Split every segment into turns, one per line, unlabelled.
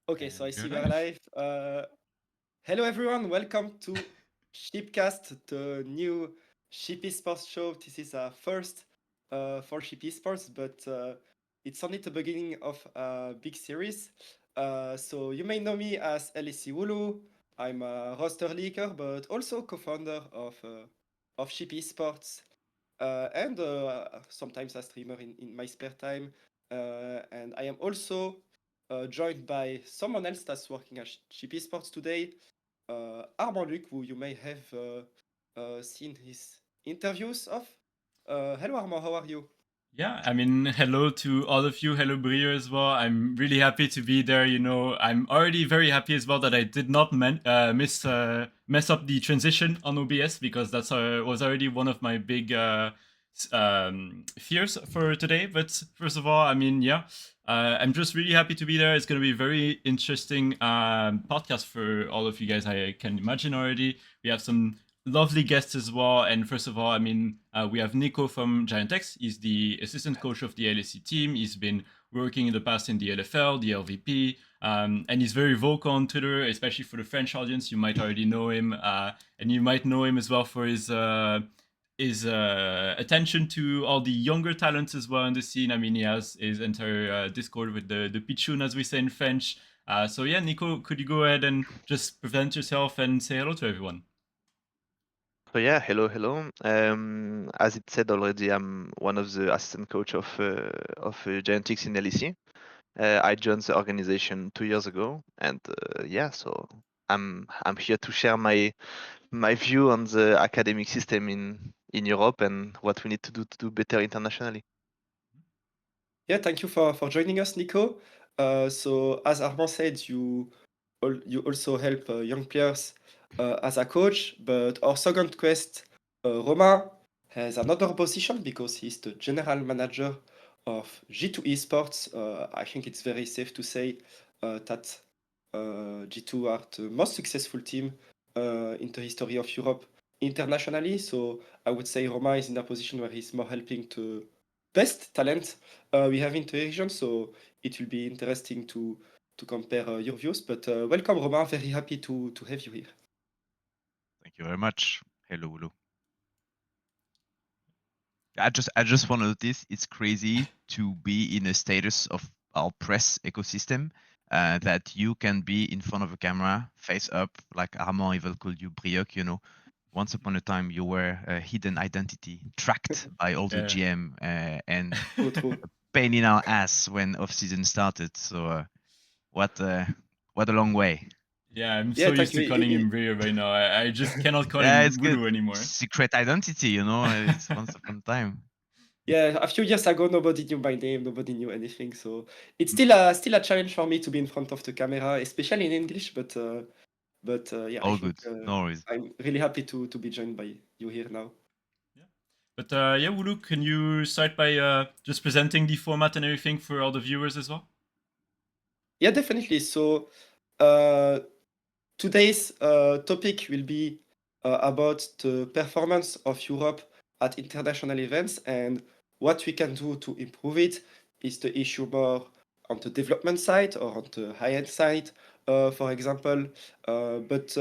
Okay, so
And
I
we're
see we are
live.
live. Hello, everyone. Welcome to SheepCast, the new Sheep Esports show. This is a first for Sheep Esports, but it's only the beginning of a big series. So you may know me as LEC Wooloo. I'm a roster leaker, but also co-founder of Sheep Esports, and sometimes a streamer in my spare time. And I am also joined by someone else that's working at GP Sports today, Armand Luc, who you may have seen his interviews of. Hello, Armand, how are you?
Yeah, hello to all of you. Hello, Brio as well. I'm really happy to be there. I'm already very happy as well that I did not mess up the transition on OBS because that's was already one of my big fears for today. But first of all, I'm just really happy to be there. It's going to be a very interesting podcast for all of you guys. I can imagine already. We have some lovely guests as well. And first of all, we have Nico from GIANTX. He's the assistant coach of the LSC team. He's been working in the past in the LFL, the LVP, and he's very vocal on Twitter, especially for the French audience. You might already know him, and you might know him as well for his attention to all the younger talents as well in the scene. I mean, he has his entire Discord with the Pichoun, as we say in French. So yeah, Nico, could you go ahead and just present yourself and say hello to everyone?
So yeah, hello. As it said already, I'm one of the assistant coach of GIANTX in LEC. I joined the organization 2 years ago, and yeah, so I'm here to share my view on the academic system in Europe and what we need to do better internationally.
Yeah, thank you for joining us, Nico. So, as Armand said, you also help young players as a coach, but our second quest, Romain, has another position because he's the general manager of G2 Esports. I think it's very safe to say that G2 are the most successful team in the history of Europe internationally. So I would say Romain is in a position where he's more helping the best talent we have in the region. So it will be interesting to compare your views. But welcome, Romain. Very happy to have you here.
Thank you very much. Hello, hello. I just want to notice it's crazy to be in a status of our press ecosystem that you can be in front of a camera, face up, like Armand even called you Brioc. Once upon a time, you were a hidden identity, tracked by all the
Yeah.
GM and
True, true.
pain in our ass when off season started. So what a long way.
Yeah, I'm
Yeah,
so
thank
used
you.
to calling him Rio right now. I just cannot call
Yeah,
him
it's good.
Voodoo anymore.
Secret identity, it's once upon a time.
Yeah, a few years ago, nobody knew my name, nobody knew anything. So it's
Mm.
still a challenge for me to be in front of the camera, especially in English. But yeah, I
All
think
good. No worries.
I'm really happy to be joined by you here now.
Yeah. But yeah, Wulu, can you start by just presenting the format and everything for all the viewers as well?
Yeah, definitely. So uh, today's topic will be about the performance of Europe at international events and what we can do to improve it. Is the issue more on the development side or on the high-end side, for example? But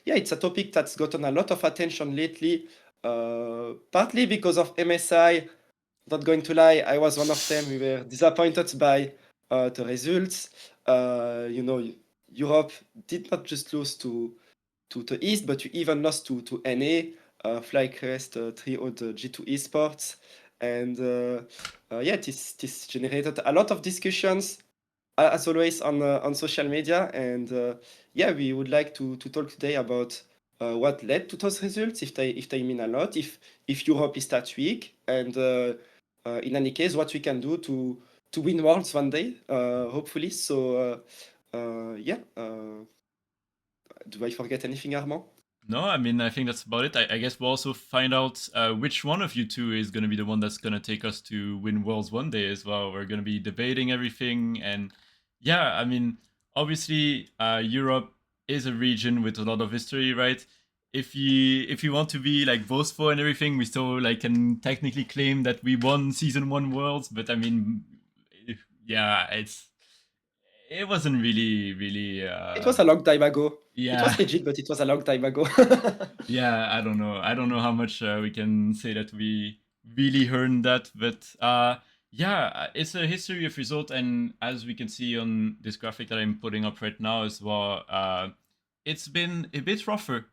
yeah, it's a topic that's gotten a lot of attention lately, partly because of MSI. Not going to lie, I was one of them. We were disappointed by the results. Europe did not just lose to the East, but you even lost to NA, Flycrest 3-0 G2 Esports. And yeah, this generated a lot of discussions, as always, on social media. And yeah, we would like to talk today about what led to those results, if they mean a lot, if Europe is that weak, and in any case, what we can do to win Worlds one day, hopefully. So yeah, do I forget anything, Armand?
No, I think that's about it. I guess we'll also find out which one of you two is going to be the one that's going to take us to win Worlds one day as well. We're going to be debating everything. And yeah, obviously, Europe is a region with a lot of history, right? If you want to be like boastful and everything, we still like can technically claim that we won season one Worlds. But yeah, it wasn't really.
It was a long time ago. It
Yeah.
was legit, but it was a long time ago.
Yeah, I don't know. I don't know how much we can say that we really earned that, but yeah, it's a history of result, and as we can see on this graphic that I'm putting up right now as well, it's been a bit rougher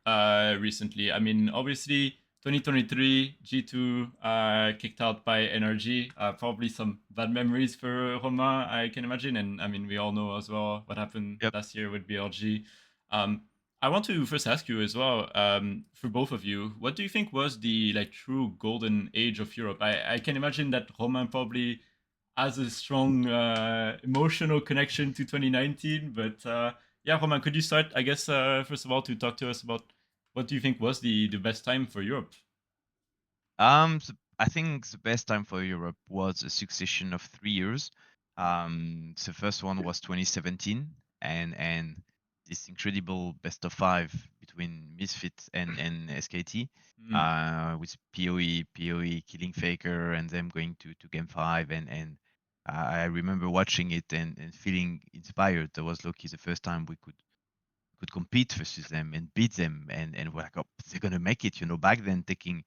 recently. I mean, obviously, 2023 G2 kicked out by NRG. Probably some bad memories for Romain, I can imagine, and I mean, we all know as well what happened
Yep.
last year with BLG. Um, I want to first ask you as well, for both of you, what do you think was the like true golden age of Europe? I can imagine that Romain probably has a strong emotional connection to 2019, but yeah, Romain, could you start? I guess first of all to talk to us about what do you think was the best time for Europe?
I think the best time for Europe was a succession of 3 years. The first one was 2017, and this incredible best of five between Misfit and SKT,
Mm.
with PoE killing Faker and them going to game five, and I remember watching it and feeling inspired. That was lucky the first time we could compete versus them and beat them, and we're like, oh, they're gonna make it. Back then taking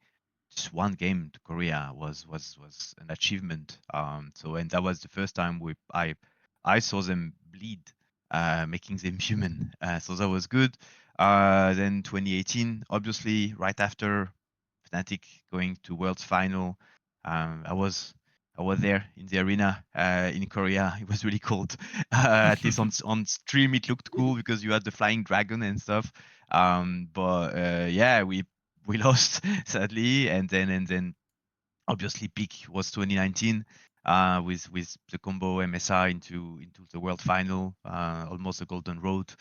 just one game to Korea was an achievement. So and that was the first time I saw them bleed, making them human. So that was good. Then 2018, obviously, right after Fnatic going to World's Final, I was there in the arena in Korea. It was really cold. At least on stream, it looked cool because you had the flying dragon and stuff. But yeah, we lost sadly, and then obviously peak was 2019, with the combo MSI into the world final, almost a golden road.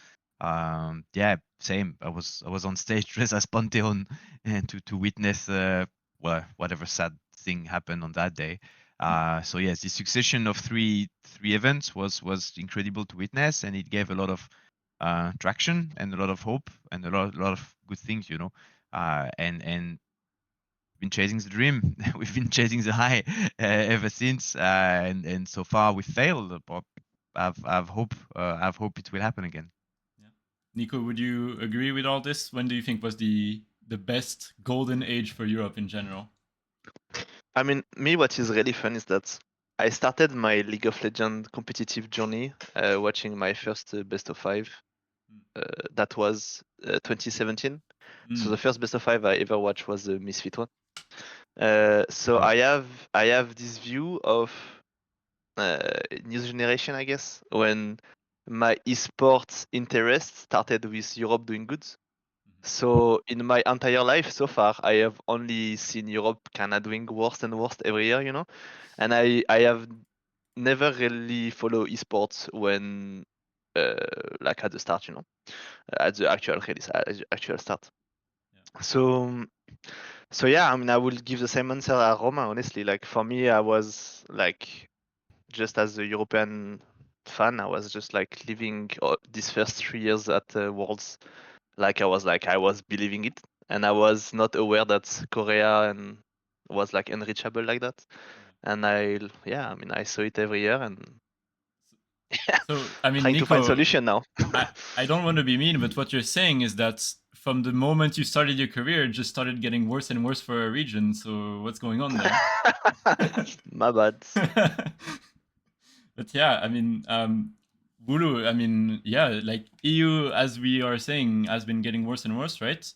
Yeah, same. I was on stage dressed as Pantheon and to witness well, whatever sad thing happened on that day. So yes, the succession of three events was incredible to witness, and it gave a lot of traction and a lot of hope and a lot of good things. And been chasing the dream. We've been chasing the high ever since, and so far we failed. But I've hope it will happen again.
Yeah. Nico, would you agree with all this? When do you think was the best golden age for Europe in general?
I mean, me, what is really fun is that I started my League of Legends competitive journey watching my first best of five. That was 2017. So the first best of five I ever watched was the Misfit one. So
Oh.
I have this view of new generation, I guess, when my esports interest started with Europe doing good. So in my entire life so far, I have only seen Europe kind of doing worse and worse every year. And I have never really followed esports when like at the start, at the actual release, at the actual start. So so yeah, I mean, I will give the same answer as Roma. Honestly, like for me, I was like just as a European fan, I was just like living these first 3 years at Worlds. Like I was believing it, and I was not aware that Korea and was like unreachable like that. And I mean, I saw it every year, and
So, I mean,
trying to find
Nico,
solution now.
I don't want to be mean, but what you're saying is that from the moment you started your career, it just started getting worse and worse for our region. So, what's going on there?
My bad.
But yeah, I mean, Wooloo, I mean, yeah, like EU, as we are saying, has been getting worse and worse, right?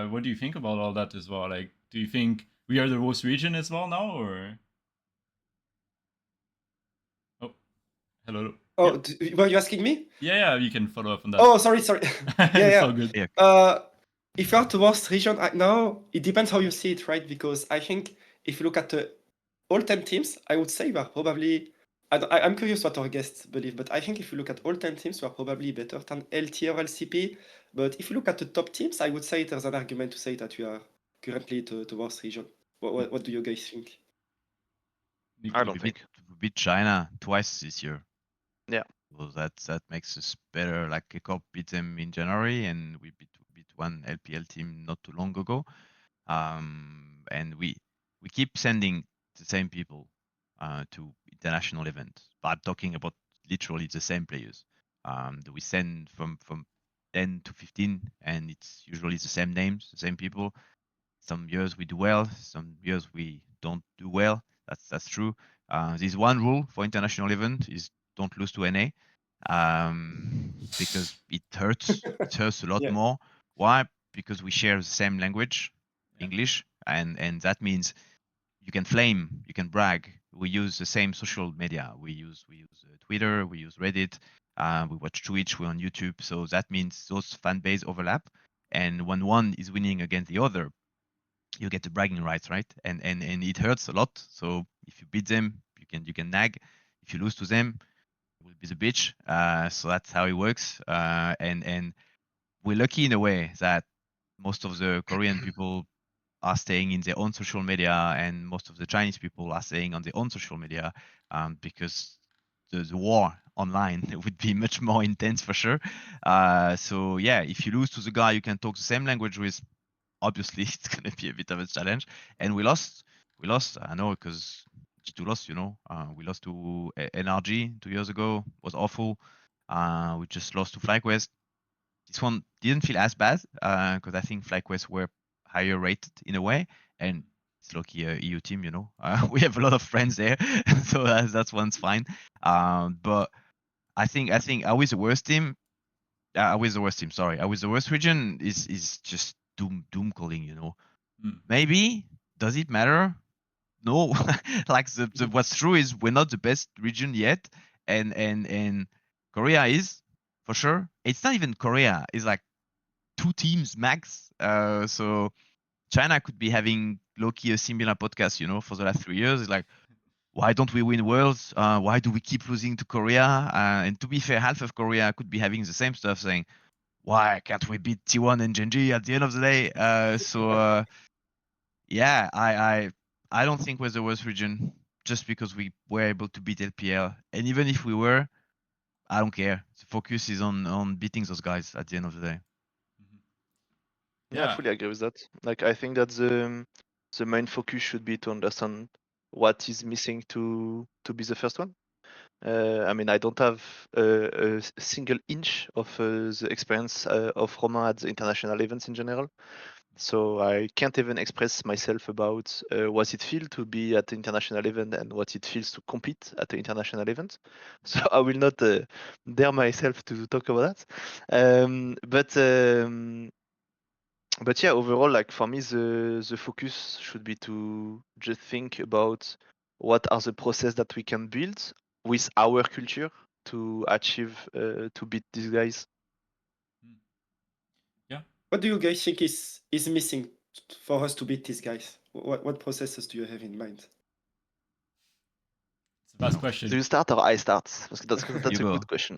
What do you think about all that as well? Like, do you think we are the worst region as well now, or? Oh, hello.
Oh,
Yep.
were you asking me?
Yeah, you can follow up on that.
Oh, sorry. Yeah,
It's
yeah.
all good.
Yeah.
If you are towards region right now, it depends how you see it, right? Because I think if you look at all 10 teams, I would say we are probably. I'm curious what our guests believe, but I think if you look at all 10 teams, we are probably better than LT or LCP. But if you look at the top teams, I would say there's an argument to say that we are currently towards region. What do you guys think?
I
Nico.
don't
We beat
think.
we beat China twice this year.
Yeah.
So that makes us better. Like Ekop beat them in January, and we beat one LPL team not too long ago. And we keep sending the same people to international events. But I'm talking about literally the same players. We send from 10 to 15, and it's usually the same names, the same people. Some years we do well, some years we don't do well. That's true. There's one rule for international event is don't lose to NA, because it hurts. It hurts a lot
Yeah.
more. Why? Because we share the same language,
Yeah.
English, and that means you can flame, you can brag. We use the same social media. We use Twitter, we use Reddit, we watch Twitch, we're on YouTube. So that means those fan base overlap. And when one is winning against the other, you get the bragging rights, right? And it hurts a lot. So if you beat them, you can nag. If you lose to them, you will be the bitch. So that's how it works. And we're lucky in a way that most of the Korean people are staying in their own social media, and most of the Chinese people are staying on their own social media, because the war online would be much more intense for sure. So yeah, if you lose to the guy you can talk the same language with, obviously it's going to be a bit of a challenge. And we lost. I know, because G2 lost. We lost to NRG 2 years ago. It was awful. We just lost to FlyQuest. This one didn't feel as bad, because I think FlyQuest were higher rated in a way, and it's lucky EU team. We have a lot of friends there, so that's one's fine. But I think are we the worst team? Are we the worst team? Sorry, are we the worst region? Is just doom calling. Maybe, does it matter? No. Like what's true is we're not the best region yet, and Korea is for sure. It's not even Korea. It's like 2 teams max. So China could be having low-key a similar podcast, for the last 3 years. It's like, why don't we win worlds? Why do we keep losing to Korea? And to be fair, half of Korea could be having the same stuff, saying, why can't we beat T1 and Genji at the end of the day? Yeah, I don't think we're the worst region, just because we were able to beat LPL. And even if we were, I don't care. The focus is on beating those guys at the end of the day.
Yeah, I
Yeah.
fully agree with that. Like, I think that the main focus should be to understand what is missing to be the first one. I mean, I don't have a single inch of the experience of Romain at the international events in general, so I can't even express myself about what it feels to be at the international event and what it feels to compete at the international event. So I will not dare myself to talk about that. But yeah, overall, like for me, the focus should be to just think about what are the process that we can build with our culture to achieve to beat these guys.
What do you guys think is missing for us to beat these guys? What processes do you have in mind?
It's a vast
Do
question.
you start or I start? That's
You
a
go.
good question.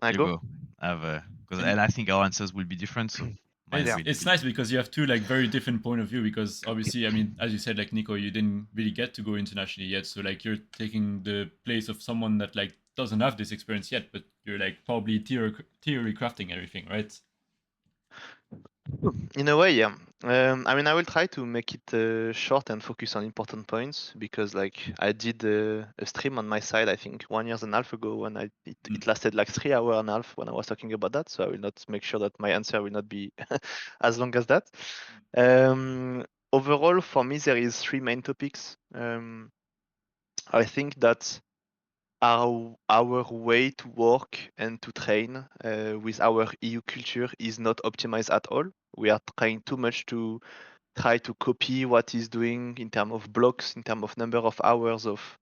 I
You
go.
go. And I think our answers will be different, so mine
It's,
will
it's
be
nice because you have two like very different point of view, because obviously, I mean, as you said, like Nico, you didn't really get to go internationally yet, so like you're taking the place of someone that like doesn't have this experience yet, but you're like probably theory crafting everything, right?
In a way, yeah. I mean, I will try to make it short and focus on important points, because, like, I did a stream on my side, I think 1.5 years ago, and it lasted like 3 hours and a half when I was talking about that. So I will not make sure that my answer will not be as long as that. Overall, for me, there is 3 main topics. I think that our way to work and to train with our EU culture is not optimized at all. We are trying too much to try to copy what is doing in terms of blocks, in terms of number of hours of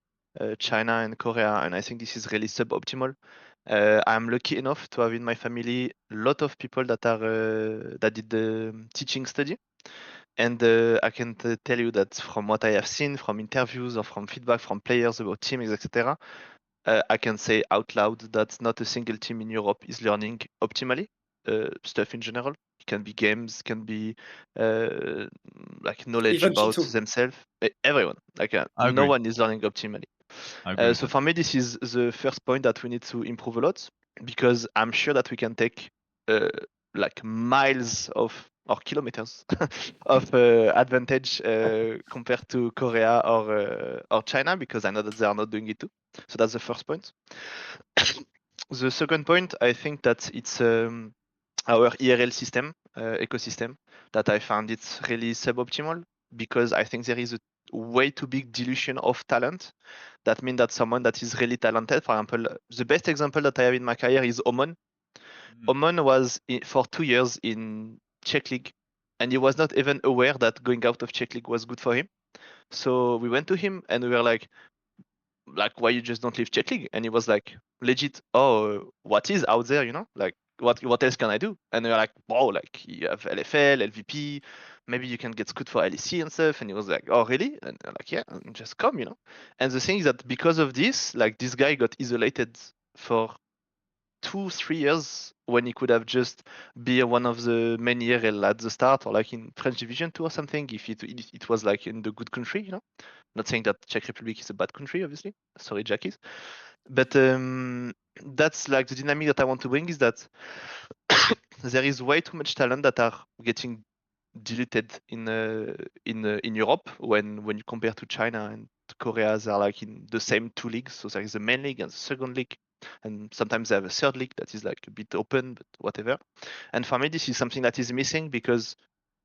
China and Korea, and I think this is really suboptimal. I'm lucky enough to have in my family a lot of people that did the teaching study, and I can tell you that from what I have seen, from interviews or from feedback from players about teams, etc., I can say out loud that not a single team in Europe is learning optimally stuff in general. It can be games, can be like knowledge
Even
about
G2.
themselves. Everyone, like
I
no
agree.
one is learning optimally.
I agree with
So
that.
for me, this is the first point that we need to improve a lot, because I'm sure that we can take like miles of or kilometers of advantage compared to Korea or China, because I know that they are not doing it too. So that's the first point. The second point, I think that it's our ERL system, ecosystem, that I found it's really suboptimal because I think there is a way too big dilution of talent. That means that someone that is really talented, for example, the best example that I have in my career is Omon. Omon was for 2 years in Czech League, and he was not even aware that going out of Czech League was good for him. So we went to him and we were like why you just don't leave Czech League? And he was like legit, oh, what is out there, like what else can I do? And we were like, wow, like you have LFL, LVP, maybe you can get scout for LEC and stuff. And he was like, oh really? And I'm like, yeah, and just come. And the thing is that because of this, like this guy got isolated for 2-3 years when he could have just be one of the main ERL at the start or like in French Division 2 or something if it was like in the good country. Not saying that Czech Republic is a bad country, obviously. Sorry, Jackies. But that's like the dynamic that I want to bring is that there is way too much talent that are getting diluted in Europe when you compare to China and Korea. They are like in the same two leagues. So there is a main league and the second league, and sometimes they have a third league that is like a bit open, but whatever. And for me, this is something that is missing because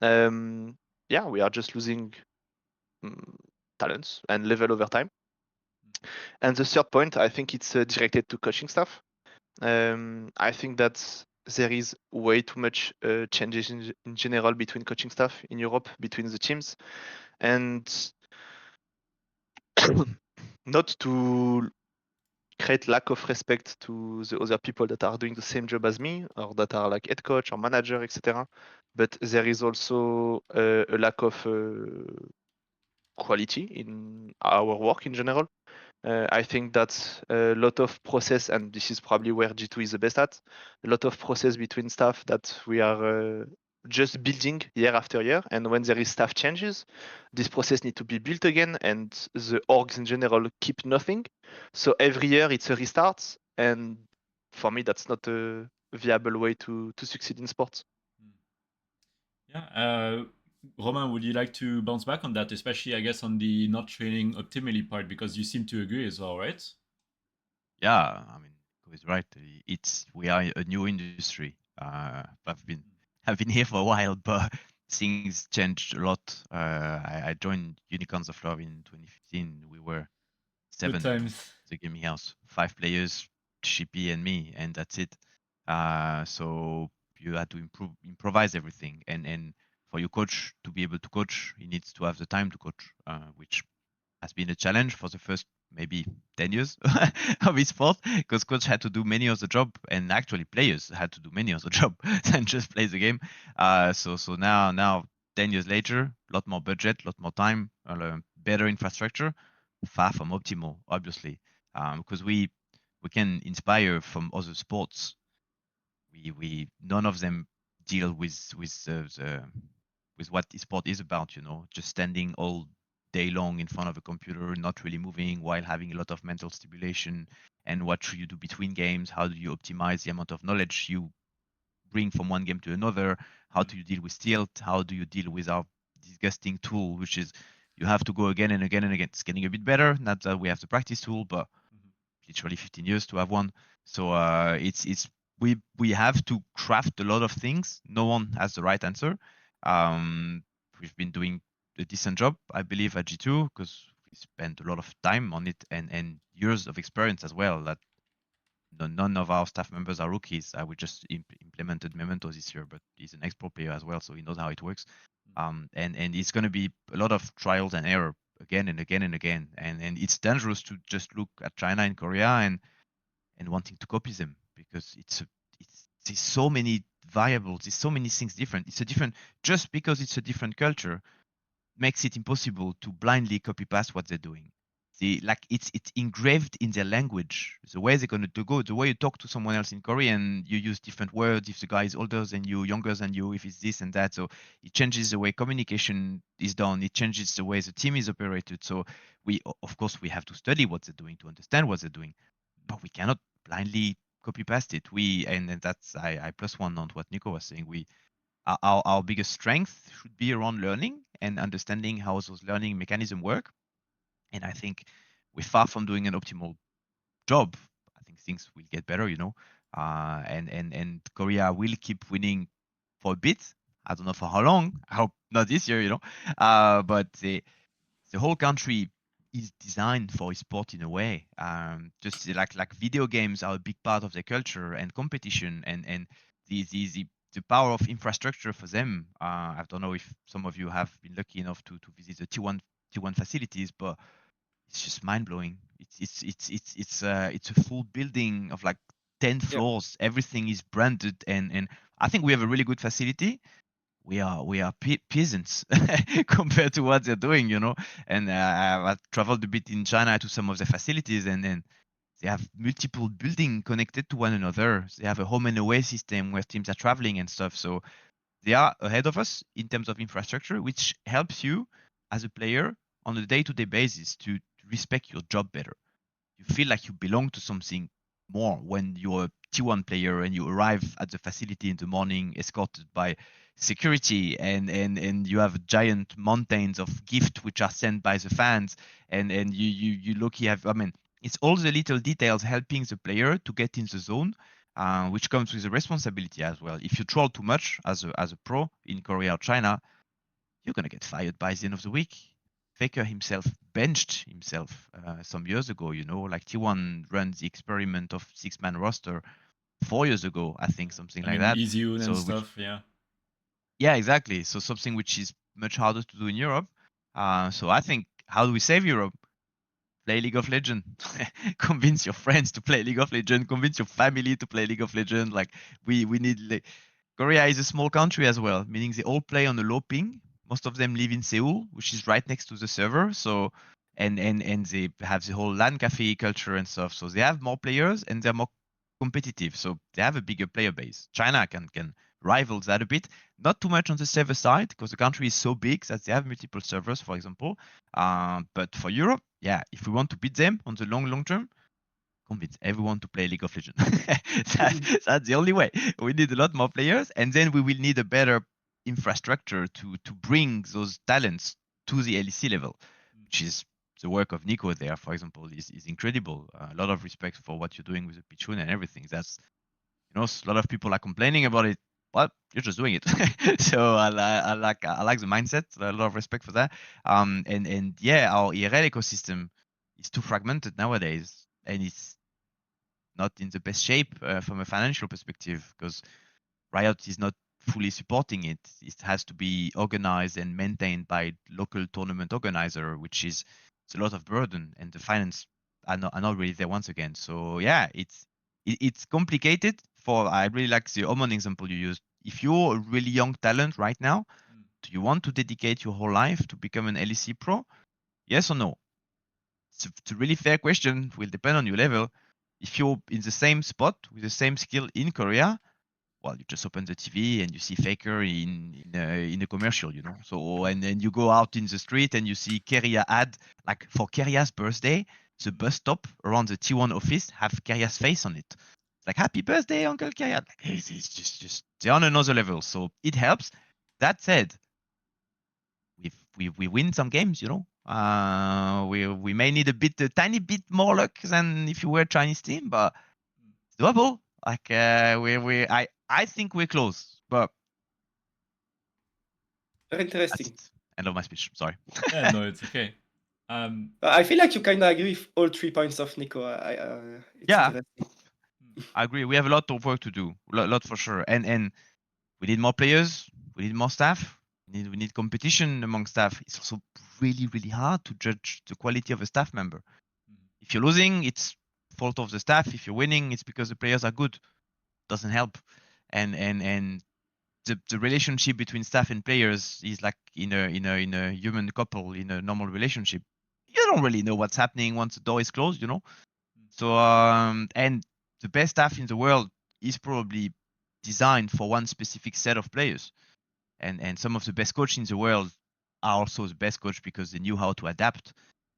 we are just losing talents and level over time. And the third point, I think it's directed to coaching staff. I think that there is way too much changes in general between coaching staff in Europe, between the teams, and not to create lack of respect to the other people that are doing the same job as me or that are like head coach or manager, etc. But there is also a lack of quality in our work in general. I think that a lot of process, and this is probably where G2 is the best at, a lot of process between staff that we are just building year after year. And when there is staff changes, this process need to be built again, and the orgs in general keep nothing. So every year it's a restart, and for me that's not a viable way to succeed in sports.
Yeah. Romain, would you like to bounce back on that, especially, I guess, on the not training optimally part, because you seem to agree as well, right?
Yeah, I mean, Nico is right. We are a new industry. I've been here for a while, but things changed a lot. I joined Unicorns of Love in 2015. We were
Good
7
times.
the gaming house, 5 players, Shippy and me, and that's it. So you had to improvise everything, and for your coach to be able to coach, he needs to have the time to coach, which has been a challenge for the first maybe 10 years of his sport, because coach had to do many of the job, and actually players had to do many of the job than just play the game. So now 10 years later, a lot more budget, a lot more time, better infrastructure, far from optimal, obviously, because we can inspire from other sports. We none of them deal with what sport is about, just standing all day long in front of a computer, not really moving while having a lot of mental stimulation. And what should you do between games? How do you optimize the amount of knowledge you bring from one game to another? How do you deal with tilt? How do you deal with our disgusting tool, which is you have to go again and again and again. It's getting a bit better. Not that we have the practice tool, but literally 15 years to have one. So it's we have to craft a lot of things. No one has the right answer. We've been doing a decent job, I believe, at G2 because we spent a lot of time on it and years of experience as well. That none of our staff members are rookies. We just implemented Memento this year, but he's an ex-pro player as well, so he knows how it works. And it's going to be a lot of trials and error again and again and again. And it's dangerous to just look at China and Korea and wanting to copy them because there's so many variables, there's so many things different. It's a different just because it's a different culture makes it impossible to blindly copy paste what they're doing. It's engraved in their language. The way they're going to go, the way you talk to someone else in Korean, you use different words. If the guy is older than you, younger than you, if it's this and that, so it changes the way communication is done. It changes the way the team is operated. So of course, we have to study what they're doing to understand what they're doing, but we cannot blindly copy paste it. And that's I plus one on what Nico was saying. Our biggest strength should be around learning and understanding how those learning mechanisms work. And I think we're far from doing an optimal job. I think things will get better, and Korea will keep winning for a bit. I don't know for how long. I hope not this year. But the whole country is designed for sport in a way. Just like video games are a big part of their culture and competition, and the power of infrastructure for them. I don't know if some of you have been lucky enough to visit the T1 facilities, but it's just mind blowing. It's a full building of like 10
Yeah.
floors. Everything is branded, and I think we have a really good facility. We are peasants compared to what they're doing. And I traveled a bit in China to some of the facilities, and then they have multiple buildings connected to one another. They have a home and away system where teams are traveling and stuff. So they are ahead of us in terms of infrastructure, which helps you as a player on a day-to-day basis to respect your job better. You feel like you belong to something more when you're a T1 player and you arrive at the facility in the morning escorted by security, and you have giant mountains of gift which are sent by the fans, and you look, you have, I mean, it's all the little details helping the player to get in the zone, which comes with a responsibility as well. If you troll too much as a pro in Korea or China, you're gonna get fired by the end of the week. Faker himself benched himself some years ago. Like T1 runs the experiment of 6-man roster 4 years ago, I think, something
I
like
mean,
that.
Iziun and
So which,
stuff. Yeah.
yeah, exactly. So something which is much harder to do in Europe. So I think, how do we save Europe? Play League of Legends. Convince your friends to play League of Legends. Convince your family to play League of Legends. Like we need. Korea is a small country as well, meaning they all play on a low ping. Most of them live in Seoul, which is right next to the server. So and they have the whole LAN cafe culture and stuff. So they have more players and they're more competitive. So they have a bigger player base. China can rival that a bit. Not too much on the server side because the country is so big that they have multiple servers, for example. But for Europe, yeah, if we want to beat them on the long term, convince everyone to play League of Legends. That's the only way. We need a lot more players, and then we will need a better infrastructure to bring those talents to the LEC level, which is the work of Nico there, for example, is incredible. A lot of respect for what you're doing with the Pichun and everything. That's, a lot of people are complaining about it, but you're just doing it. So I like the mindset. A lot of respect for that. And yeah, our ERL ecosystem is too fragmented nowadays, and it's not in the best shape from a financial perspective because Riot is not fully supporting it. It has to be organized and maintained by local tournament organizer, which is it's a lot of burden, and the finance are not really there once again. So yeah, it's complicated. I really like the Oman example you used. If you're a really young talent right now, do you want to dedicate your whole life to become an LEC pro? Yes or no? It's a really fair question. Will depend on your level. If you're in the same spot with the same skill in Korea, well, you just open the TV and you see Faker in a commercial. So and then you go out in the street and you see Keria ad, like for Keria's birthday, the bus stop around the T1 office have Keria's face on it. It's like happy birthday, Uncle Keria. Like, it's just they're on another level. So it helps. That said, we win some games. We may need a tiny bit more luck than if you were a Chinese team, but it's doable. Like I think we're close, but
Very
that's
interesting.
it. End of my speech. Sorry.
Yeah, no, it's okay.
I feel like you kind of agree with all 3 points of Nico. It's
Yeah,
interesting.
I agree. We have a lot of work to do, lot for sure, and we need more players. We need more staff. We need competition among staff. It's also really hard to judge the quality of a staff member. If you're losing, it's fault of the staff. If you're winning, it's because the players are good. Doesn't help, and the relationship between staff and players is like in a human couple in a normal relationship. You don't really know what's happening once the door is closed. So and the best staff in the world is probably designed for one specific set of players, and some of the best coaches in the world are also the best coach because they knew how to adapt,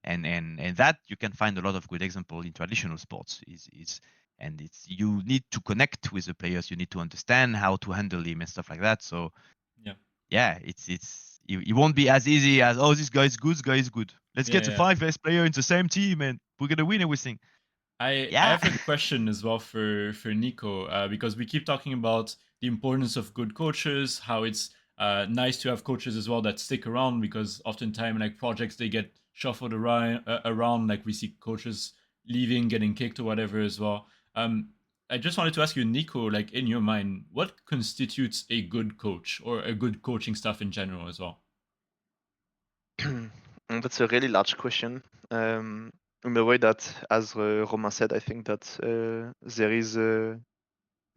and that you can find a lot of good example in traditional sports is and it's you need to connect with the players, you need to understand how to handle him and stuff like that. So
Yeah.
yeah, it won't be as easy as, this guy is good, let's
Yeah,
get the
yeah.
5 best player in the same team and we're gonna win everything.
I
Yeah.
have a question as well for Nico, because we keep talking about the importance of good coaches, how it's nice to have coaches as well that stick around, because oftentimes like projects they get shuffled around, like we see coaches leaving, getting kicked or whatever as well. I just wanted to ask you, Nico, like in your mind, what constitutes a good coach or a good coaching staff in general as well?
That's a really large question. In the way that, as Romain said, I think that there is a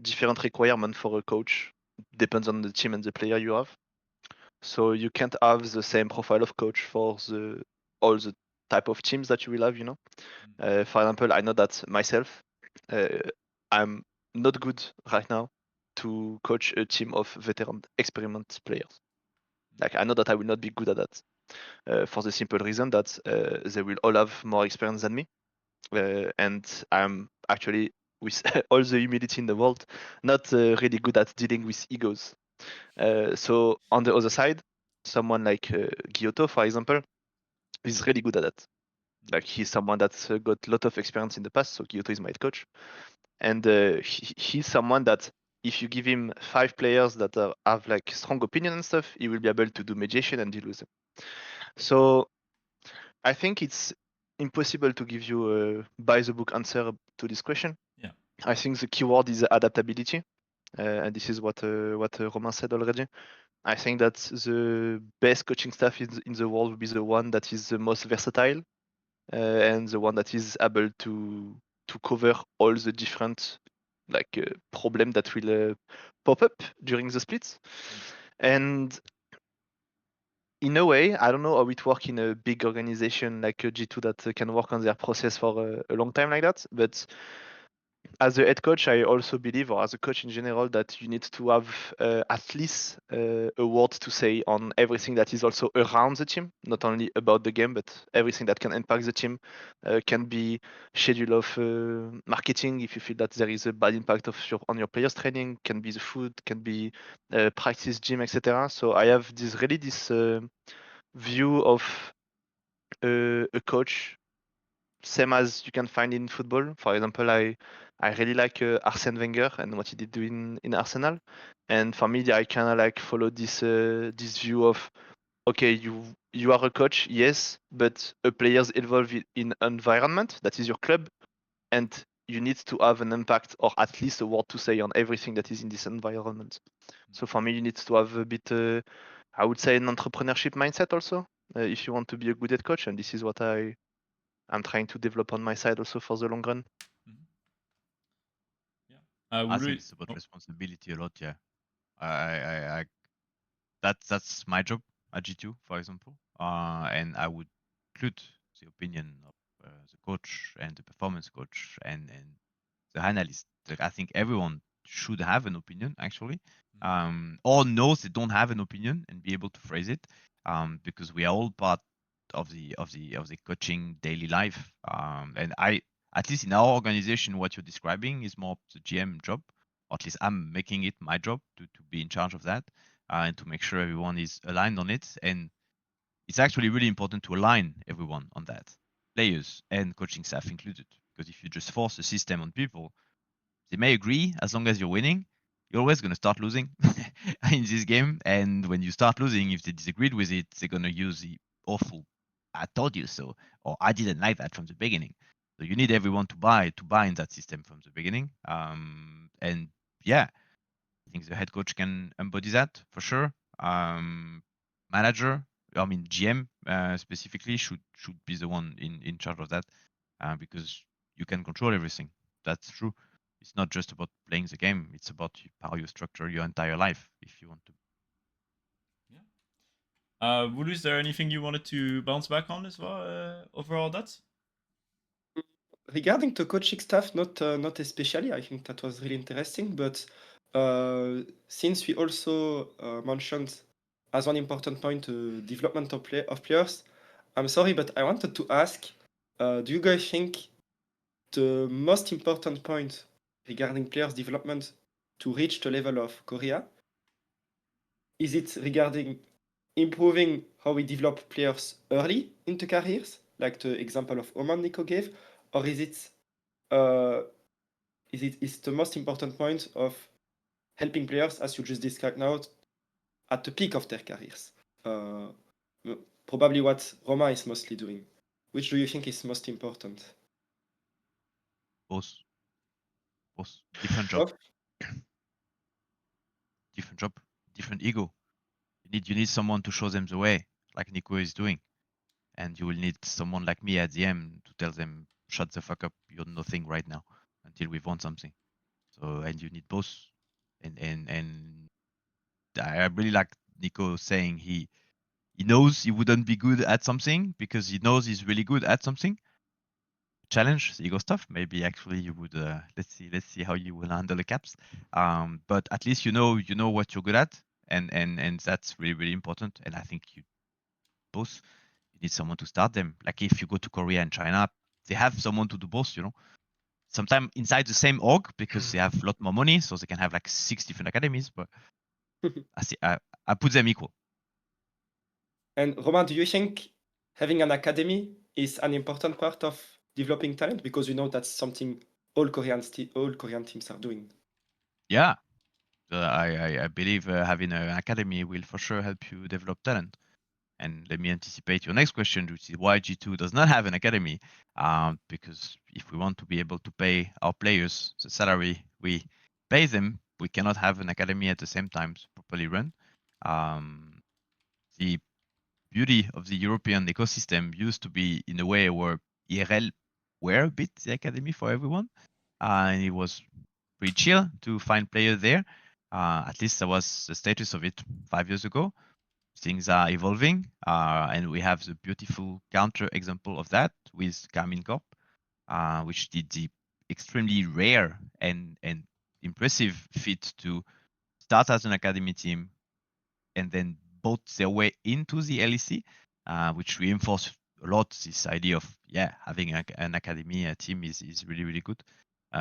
different requirement for a coach. Depends on the team and the player you have. So you can't have the same profile of coach for all the type of teams that you will have. For example, I know that myself, uh, I'm not good right now to coach a team of veteran experiment players. Like I know that I will not be good at that. For the simple reason that they will all have more experience than me. And I'm actually, with all the humility in the world, not really good at dealing with egos. So on the other side, someone like Giotto, for example, is really good at that. Like he's someone that's got a lot of experience in the past. So Giotto is my head coach, and he's someone that if you give him 5 players that have like strong opinion and stuff, he will be able to do mediation and deal with them. So I think it's impossible to give you a by the book answer to this question.
Yeah.
I think the keyword is adaptability, and this is what Romain said already. I think that the best coaching staff in the world will be the one that is the most versatile and the one that is able to cover all the different like problem that will pop up during the splits. And in a way, I don't know how it works in a big organization like a G2 that can work on their process for a long time like that. But as a head coach, I also believe, or as a coach in general, that you need to have at least a word to say on everything that is also around the team, not only about the game, but everything that can impact the team. Can be schedule of marketing if you feel that there is a bad impact on your players' training. Can be the food, can be practice, gym, etc. So I have this view of a coach same as you can find in football. For example, I really like Arsene Wenger and what he did in Arsenal. And for me, I kind of like follow this view of okay, you are a coach, yes, but a player's involved in environment that is your club, and you need to have an impact or at least a word to say on everything that is in this environment. So for me, you need to have a bit, I would say, an entrepreneurship mindset also if you want to be a good head coach. And this is what I'm trying to develop on my side also for the long run.
Yeah.
I think it's about responsibility a lot. Yeah, I that's my job at G2, for example. And I would include the opinion of the coach and the performance coach and the analyst. Like I think everyone should have an opinion actually, or knows they don't have an opinion and be able to phrase it, because we are all part of the coaching daily life. And I, at least in our organization, what you're describing is more the GM job, or at least I'm making it my job to be in charge of that, and to make sure everyone is aligned on it. And it's actually really important to align everyone on that, players and coaching staff included. Because if you just force a system on people, they may agree as long as you're winning. You're always going to start losing in this game. And when you start losing, if they disagreed with it, they're going to use the awful, I told you so, or I didn't like that from the beginning. So you need everyone to buy in that system from the beginning. And yeah, I think the head coach can embody that for sure. Manager, I mean GM specifically should be the one in charge of that, because you can control everything. That's true. It's not just about playing the game. It's about how you structure your entire life if you want to.
Yeah. Wooloo, is there anything you wanted to bounce back on as well overall that?
Regarding the coaching staff, not especially. I think that was really interesting. But since we also mentioned as one important point development of players, I'm sorry, but I wanted to ask: do you guys think the most important point regarding players' development to reach the level of Korea is it regarding improving how we develop players early into careers, like the example of Oman Nico gave, or is it is the most important point of helping players, as you just described now, at the peak of their careers. Probably what Romain is mostly doing. Which do you think is most important?
Both. Different job.
Both?
Different job. Different ego. You need someone to show them the way, like Nico is doing. And you will need someone like me at the end to tell them, shut the fuck up, you're nothing right now until we've won something. So, and you need both. And I really like Nico saying he knows he wouldn't be good at something because he knows he's really good at something. Challenge the ego stuff. Maybe actually you would let's see how you will handle the caps. But at least you know what you're good at, and that's really important. And I think you both you need someone to start them. Like if you go to Korea and China, they have someone to do both. Sometimes inside the same org because they have a lot more money, so they can have like 6 different academies. But I put them equal.
And Romain, do you think having an academy is an important part of developing talent? Because you know that's something all Korean teams are doing.
Yeah, I believe having an academy will for sure help you develop talent. And let me anticipate your next question, which is why G2 does not have an academy. Because if we want to be able to pay our players the salary we pay them, we cannot have an academy at the same time properly run. The beauty of the European ecosystem used to be in a way where ERL were a bit the academy for everyone. And it was pretty chill to find players there. At least that was the status of it 5 years ago. Things are evolving, and we have the beautiful counter example of that with Garmin Corp, which did the extremely rare and impressive feat to start as an academy team and then boat their way into the LEC, which reinforced a lot this idea of having an academy team is really good.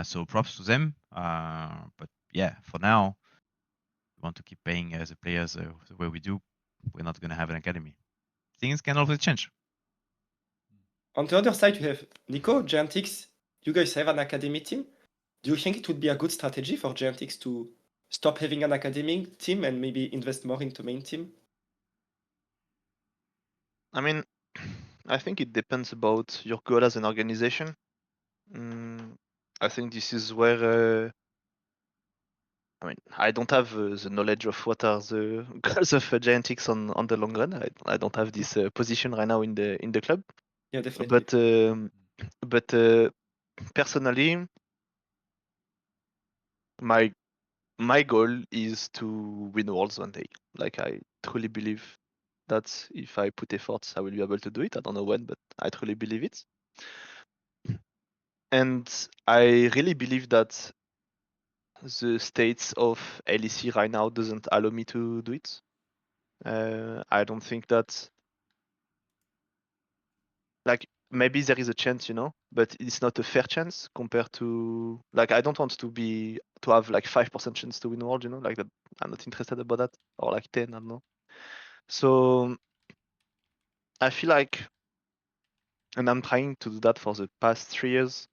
So props to them. But yeah, for now, we want to keep paying the players the way we do. We're not going to have an academy. Things can always change.
On the other side, you have Nico, GIANTX. You guys have an academy team. Do you think it would be a good strategy for GIANTX to stop having an academy team and maybe invest more into main team?
I mean, I think it depends about your goal as an organization. I think this is where I mean, I don't have the knowledge of what are the goals of GIANTX on the long run. I don't have this position right now in the club.
Yeah, definitely.
But personally, my goal is to win Worlds one day. Like I truly believe that if I put efforts, I will be able to do it. I don't know when, but I truly believe it. And I really believe that the states of LEC right now doesn't allow me to do it. I don't think that like maybe there is a chance, but it's not a fair chance compared to like I don't want to have like 5% chance to win world, like that. I'm not interested about that, or like 10, I don't know. So I feel like, and I'm trying to do that for the past 3 years.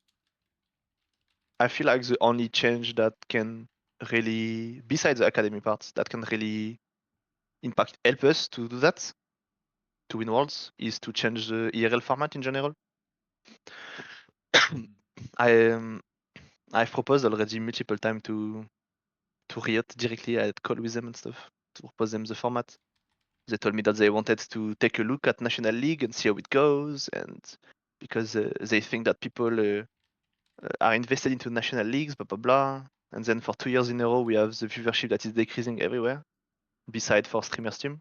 I feel like the only change that can really, besides the academy parts, that can really help us to do that, to win worlds, is to change the ERL format in general. I I've proposed already multiple times to Riot directly. I had call with them and stuff to propose them the format. They told me that they wanted to take a look at National League and see how it goes, and because they think that people are invested into national leagues, blah blah blah. And then for 2 years in a row, we have the viewership that is decreasing everywhere, beside for streamers team.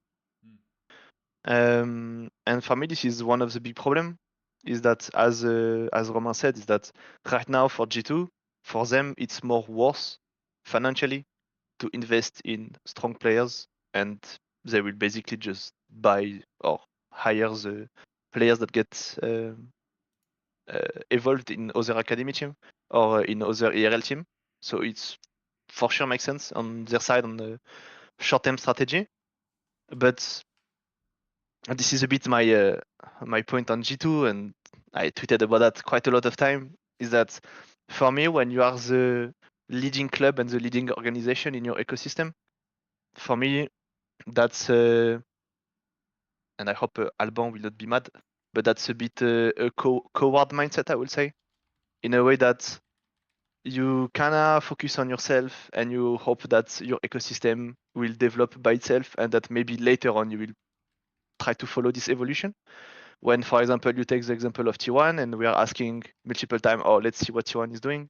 And for me, this is one of the big problem, is that as Romain said, is that right now for G2, for them it's more worth financially to invest in strong players, and they will basically just buy or hire the players that get evolved in other academy team or in other ERL team. So it's for sure makes sense on their side on the short-term strategy. But this is a bit my point on G2, and I tweeted about that quite a lot of time. Is that for me, when you are the leading club and the leading organization in your ecosystem, for me, that's and I hope Alban will not be mad, but that's a bit a coward mindset, I would say, in a way that you kinda focus on yourself and you hope that your ecosystem will develop by itself and that maybe later on you will try to follow this evolution. When, for example, you take the example of T1 and we are asking multiple times, oh, let's see what T1 is doing.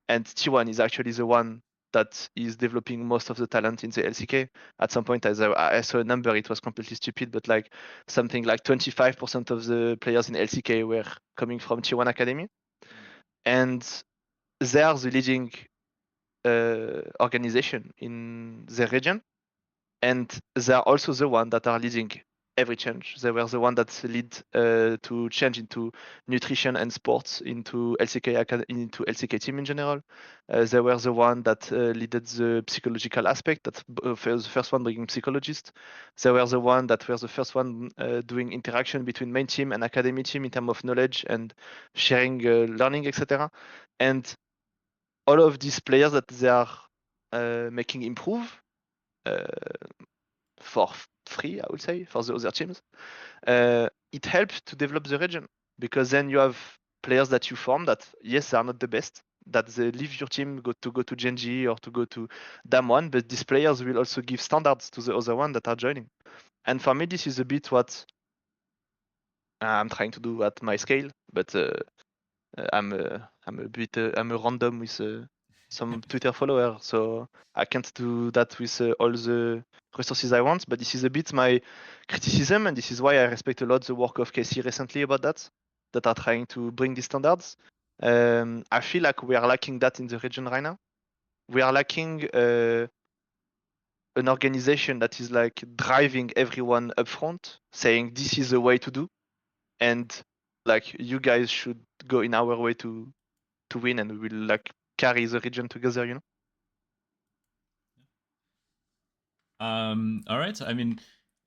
And T1 is actually the one that is developing most of the talent in the LCK. At some point, as I saw a number, it was completely stupid, but like something like 25% of the players in LCK were coming from T1 Academy. And they are the leading organization in their region. And they are also the one that are leading every change. They were the one that lead to change into nutrition and sports into into LCK team in general. They were the one that leaded the psychological aspect. That the first one bringing psychologists. They were the one that were the first one doing interaction between main team and academy team in terms of knowledge and sharing learning, etc. And all of these players that they are making improve. For free, I would say, for the other teams. It helps to develop the region because then you have players that you form that, yes, they are not the best, that they leave your team, go to Genji or to go to Dam1, but these players will also give standards to the other one that are joining. And for me, this is a bit what I'm trying to do at my scale, but I'm a bit I'm a random with some Twitter follower, so I can't do that with all the resources I want. But this is a bit my criticism, and this is why I respect a lot the work of Casey recently about that are trying to bring these standards. I feel like we are lacking that in the region right now. We are lacking an organization that is like driving everyone up front, saying this is the way to do, and like you guys should go in our way to win, and we will like carry the region together, you know.
All right. I mean,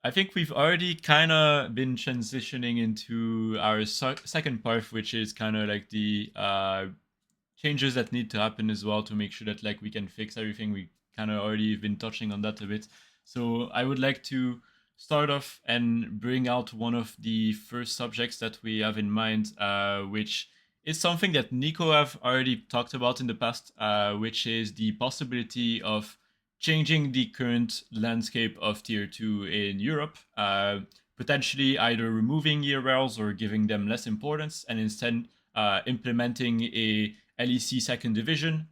I think we've already kind of been transitioning into our second part, which is kind of like the changes that need to happen as well to make sure that like we can fix everything. We kind of already been touching on that a bit. So I would like to start off and bring out one of the first subjects that we have in mind, which is something that Nico have already talked about in the past, which is the possibility of changing the current landscape of tier 2 in Europe, potentially either removing ERLs or giving them less importance and instead implementing a LEC second division,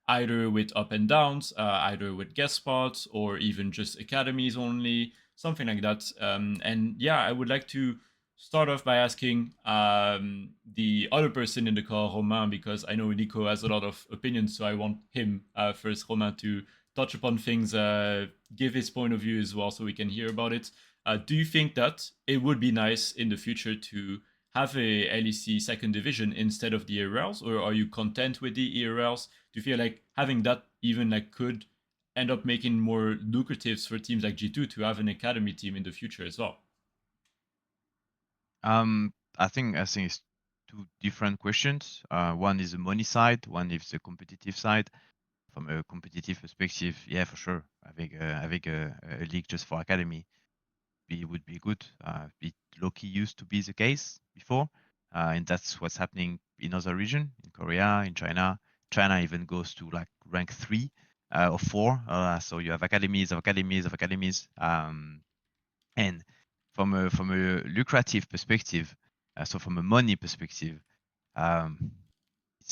either with up and downs, either with guest spots, or even just academies only, something like that. And yeah, I would like to start off by asking the other person in the call, Romain, because I know Nico has a lot of opinions, so I want him first, Romain, to touch upon things, give his point of view as well, so we can hear about it. Do you think that it would be nice in the future to have a LEC second division instead of the ERLs, or are you content with the ERLs? Do you feel like having that even like could end up making more lucratives for teams like G2 to have an academy team in the future as well?
I think it's two different questions. One is the money side, one is the competitive side. From a competitive perspective, yeah, for sure. Having a league just for academy would be good. It low-key used to be the case before, and that's what's happening in other region, in Korea, in China. China even goes to like rank 3 or 4. So you have academies of academies of academies. And from a lucrative perspective, so from a money perspective,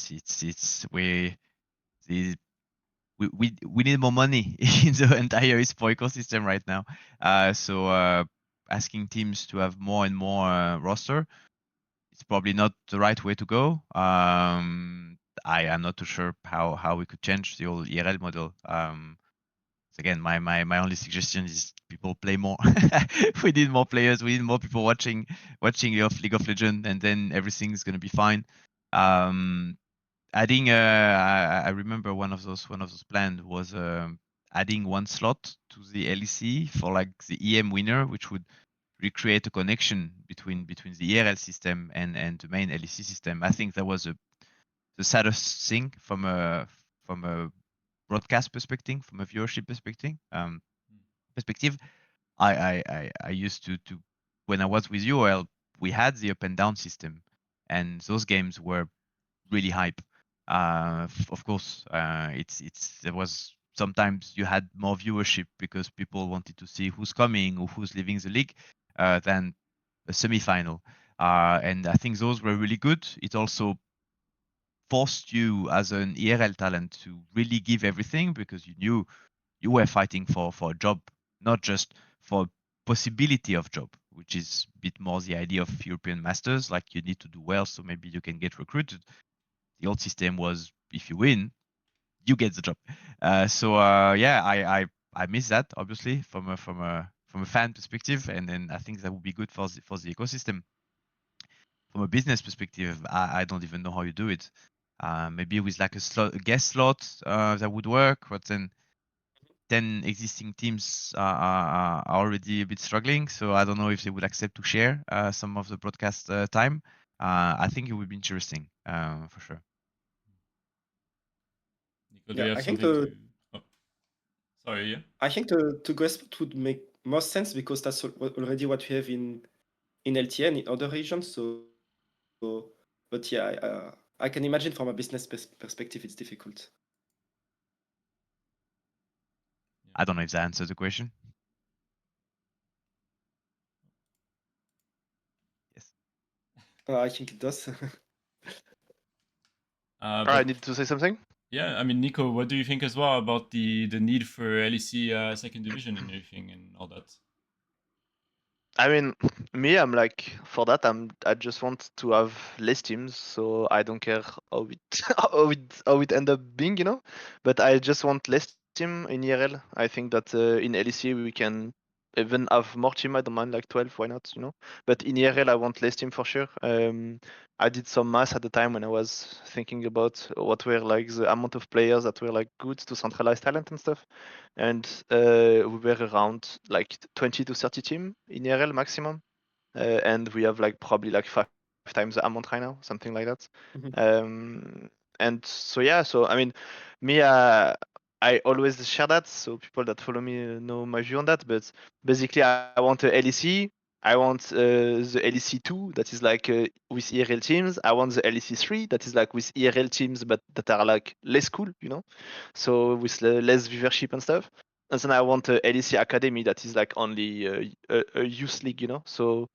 it's we need more money in the entire esports ecosystem right now. So asking teams to have more and more roster, it's probably not the right way to go. I am not too sure how we could change the old ERL model. Again, my only suggestion is people play more. We need more players. We need more people watching League of Legends, and then everything's gonna be fine. Adding, I remember one of those plans was adding one slot to the LEC for like the EM winner, which would recreate a connection between the ERL system and the main LEC system. I think that was the the saddest thing from a broadcast perspective, from a viewership perspective. I used to when I was with UOL, we had the up and down system, and those games were really hype. Of course, there was sometimes you had more viewership because people wanted to see who's coming or who's leaving the league than a semi-final. And I think those were really good. It also forced you as an ERL talent to really give everything because you knew you were fighting for a job, not just for possibility of job, which is a bit more the idea of European Masters. Like you need to do well, so maybe you can get recruited. The old system was if you win, you get the job. Yeah, I miss that obviously from a fan perspective, and then I think that would be good for the ecosystem. From a business perspective, I don't even know how you do it. Maybe with like a guest slot that would work, but then 10 existing teams are already a bit struggling. So I don't know if they would accept to share some of the broadcast time. I think it would be interesting for sure.
Nico, do you have
I think
something to? Oh, sorry, yeah.
I think the to Esport would make most sense because that's already what we have in LTN in other regions. But yeah, I can imagine from a business perspective, it's difficult.
I don't know if that answers the question. Yes.
I think it does.
I need to say something.
Yeah, I mean, Nico, what do you think as well about the need for LEC second division and everything and all that?
I mean, me, I'm like for that. I just want to have less teams, so I don't care how it how it end up being, you know. But I just want less team in ERL. I think that in LEC we can even have more team. I don't mind like 12. Why not, you know? But in ERL I want less team for sure. I did some math at the time when I was thinking about what were like the amount of players that were like good to centralize talent and stuff, and we were around like 20 to 30 team in ERL maximum, and we have like probably like 5 times the amount right now, something like that. And so yeah, so I mean, me, I always share that, so people that follow me know my view on that. But basically, I want a LEC. I want the LEC 2 that is like with ERL teams. I want the LEC 3 that is like with ERL teams but that are like less cool, you know, so with less viewership and stuff. And then I want a LEC Academy that is like only a youth league, you know, so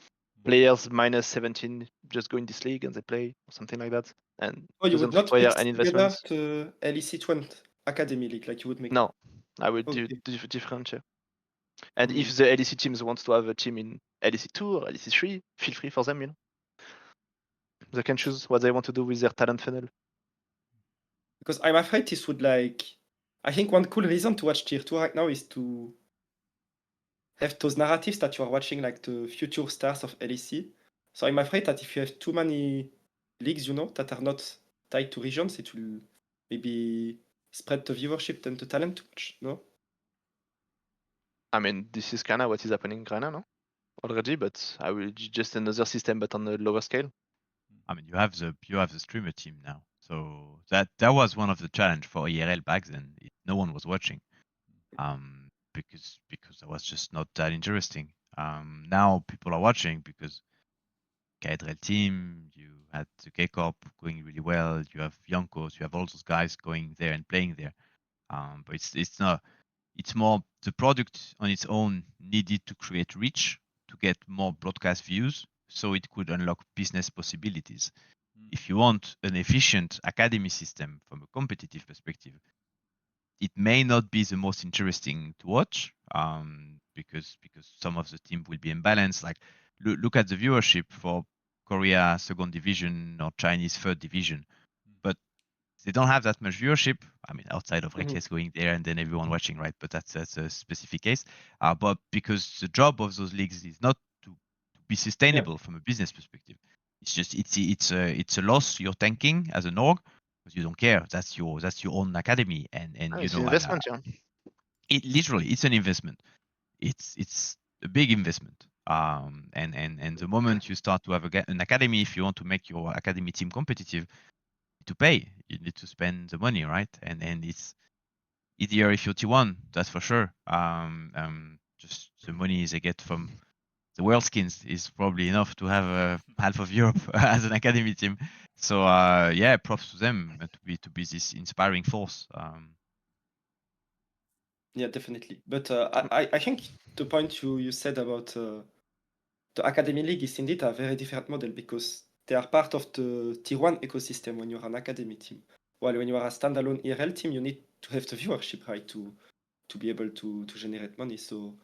players minus 17 just go in this league and they play or something like that, and
Oh, you would
doesn't
not
require
mix
any
together
investments.
the LEC 20 Academy League like you would make.
No, I would do
Okay.
different. Yeah. And
Hmm.
if the LEC teams wants to have a team in LEC 2 or LEC 3, feel free for them, you know. They can choose what they want to do with their talent funnel.
Because I'm afraid this would like. I think one cool reason to watch Tier 2 right now is to have those narratives that you are watching like the future stars of LEC. So I'm afraid that if you have too many leagues, you know, that are not tied to regions, it will maybe spread the viewership and the talent too much, no?
I mean, this is kind of what is happening right now, no? Already, but I will just another system, but on a lower scale.
I mean, you have the streamer team now, so that was one of the challenge for ERL back then. No one was watching, because that was just not that interesting. Now people are watching because KDRL team, you had the K Corp going really well. You have Yonkos, you have all those guys going there and playing there. But it's not. It's more the product on its own needed to create reach to get more broadcast views, so it could unlock business possibilities. If you want an efficient academy system from a competitive perspective, it may not be the most interesting to watch, because some of the team will be imbalanced. Like look at the viewership for Korea second division or Chinese third division, but they don't have that much viewership. I mean, outside of Reckless going there and then everyone watching, right? But that's a specific case. But because the job of those leagues is not to be sustainable from a business perspective, it's just it's a loss you're tanking as an org because you don't care. That's your own academy, and you
It's an
know,
investment, yeah.
it literally it's an investment. It's a big investment. And the moment you start to have an academy, if you want to make your academy team competitive, to pay. You need to spend the money, right? And it's easier if you're T1, that's for sure. Just the money they get from the world skins is probably enough to have half of Europe as an academy team. So yeah, props to them to be this inspiring force.
Yeah, definitely. But I think the point you said about the Academy League is indeed a very different model because they are part of the Tier 1 ecosystem when you're an academy team. While when you are a standalone ERL team, you need to have the viewership, right, to be able to generate money. So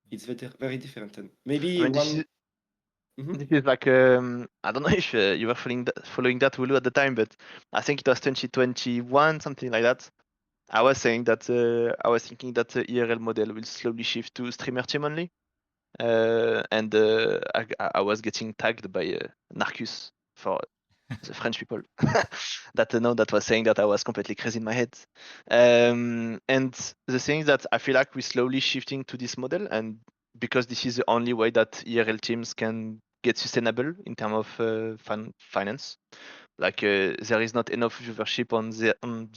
it's very different. And maybe
I mean,
one. Mhm.
this is like I don't know if you were following that Wooloo at the time, but I think it was 2021, something like that. I was saying that I was thinking that the ERL model will slowly shift to streamer team only, and I was getting tagged by Narcus for the French people that know that was saying that I was completely crazy in my head. And the thing is that I feel like we're slowly shifting to this model, and because this is the only way that ERL teams can get sustainable in terms of finance. Like there is not enough viewership on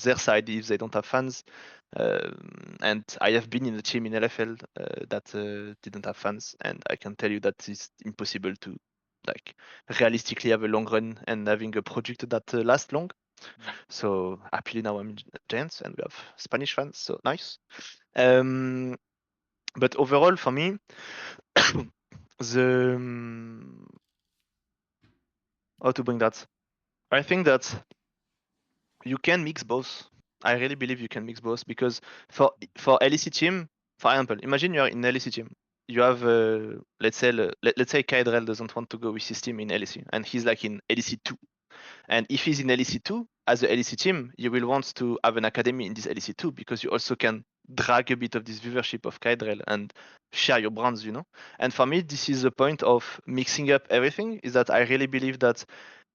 their side if they don't have fans. And I have been in a team in LFL that didn't have fans, and I can tell you that it's impossible to like realistically have a long run and having a project that lasts long. So happily now I'm in Giants and we have Spanish fans, so nice. But overall for me, the how to bring that? I think that you can mix both. I really believe you can mix both because for LEC team, for example, imagine you're in LEC team. You have let's say Kaedrel doesn't want to go with his team in LEC and he's like in LEC 2. And if he's in LEC 2, as a LEC team, you will want to have an academy in this LEC 2 because you also can drag a bit of this viewership of Kaedrel and share your brands, you know. And for me, this is the point of mixing up everything. Is that I really believe that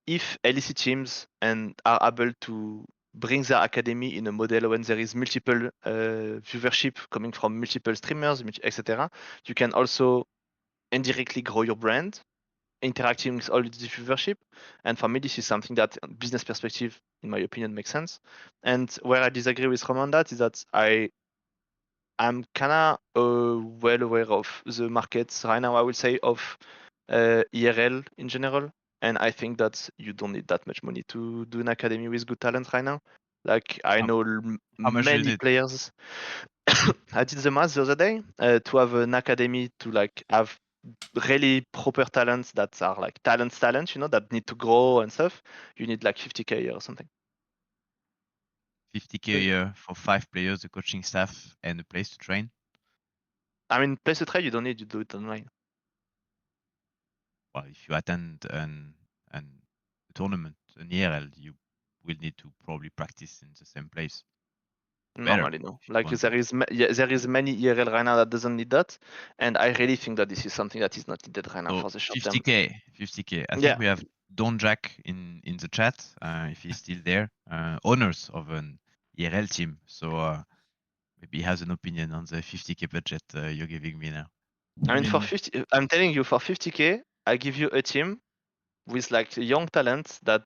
if LEC teams and are able to bring their academy in a model when there is multiple viewership coming from multiple streamers, etc., you can also indirectly grow your brand, interacting with all this viewership. And for me, this is something that, business perspective, in my opinion, makes sense. And where I disagree with Roman on that is that I'm kind of well aware of the markets right now, I would say, of ERL in general. And I think that you don't need that much money to do an academy with good talent right now. Like, I
How-
know
How much do you
many
need?
players. I did the math the other day to have an academy to like have really proper talents that are like talents, you know, that need to grow and stuff. You need like 50K a year or something.
50K a year for 5 players, the coaching staff, and a place to train.
I mean, place to trade, you don't need, you do it online.
Well, if you attend a tournament, an ERL, you will need to probably practice in the same place. Better.
Normally, no.
if you
Like
want
there
to.
is, there is many ERL right now that doesn't need that, and I really think that this is something that is not needed right now
So
for the short term.
50K. I
Yeah.
think we have Don Jack in the chat, if he's still there, owners of an ERL team. So maybe he has an opinion on the 50K budget you're giving me now.
I mean, for 50, I'm telling you, for 50K, I give you a team with like young talents that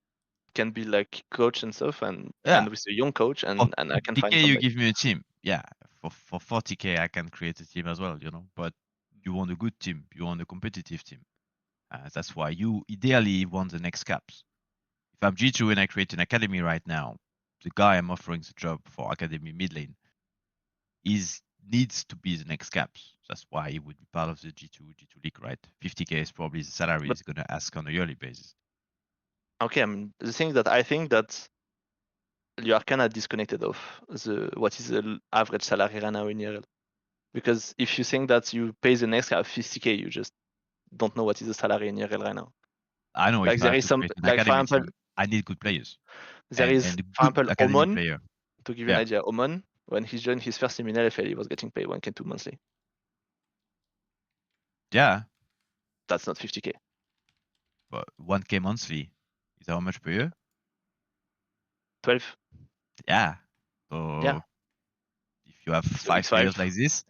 can be like coach and stuff, and
Yeah.
with a young coach,
For
and I can
50K,
find
you
somebody.
give me a team. Yeah. For 40K, I can create a team as well, you know. But you want a good team. You want a competitive team. That's why you ideally want the next caps. If I'm G2 and I create an academy right now, the guy I'm offering the job for academy mid lane needs to be the next caps. That's why he would be part of the G2 league, right? 50K is probably the salary
But
he's gonna ask on a yearly basis.
okay, I mean, the thing that I think that you are kind of disconnected of what is the average salary right now in ERL. Because if you think that you pay the next guy 50K, you just don't know what is the salary in ERL right now.
I know
Like
if I
there
have
is
to
some,
create an
like for
academy
example,
team, I need good players
there
and
is,
a
for
good
example,
academy
Omon.
player.
To give you
Yeah.
an idea, Omon, when he joined his first team in LFL, he was getting paid 1K2 monthly.
Yeah,
That's not 50K.
but 1K monthly is how much per year?
12.
Yeah. So
Yeah.
if you have
So it's
5 players
5.
like this,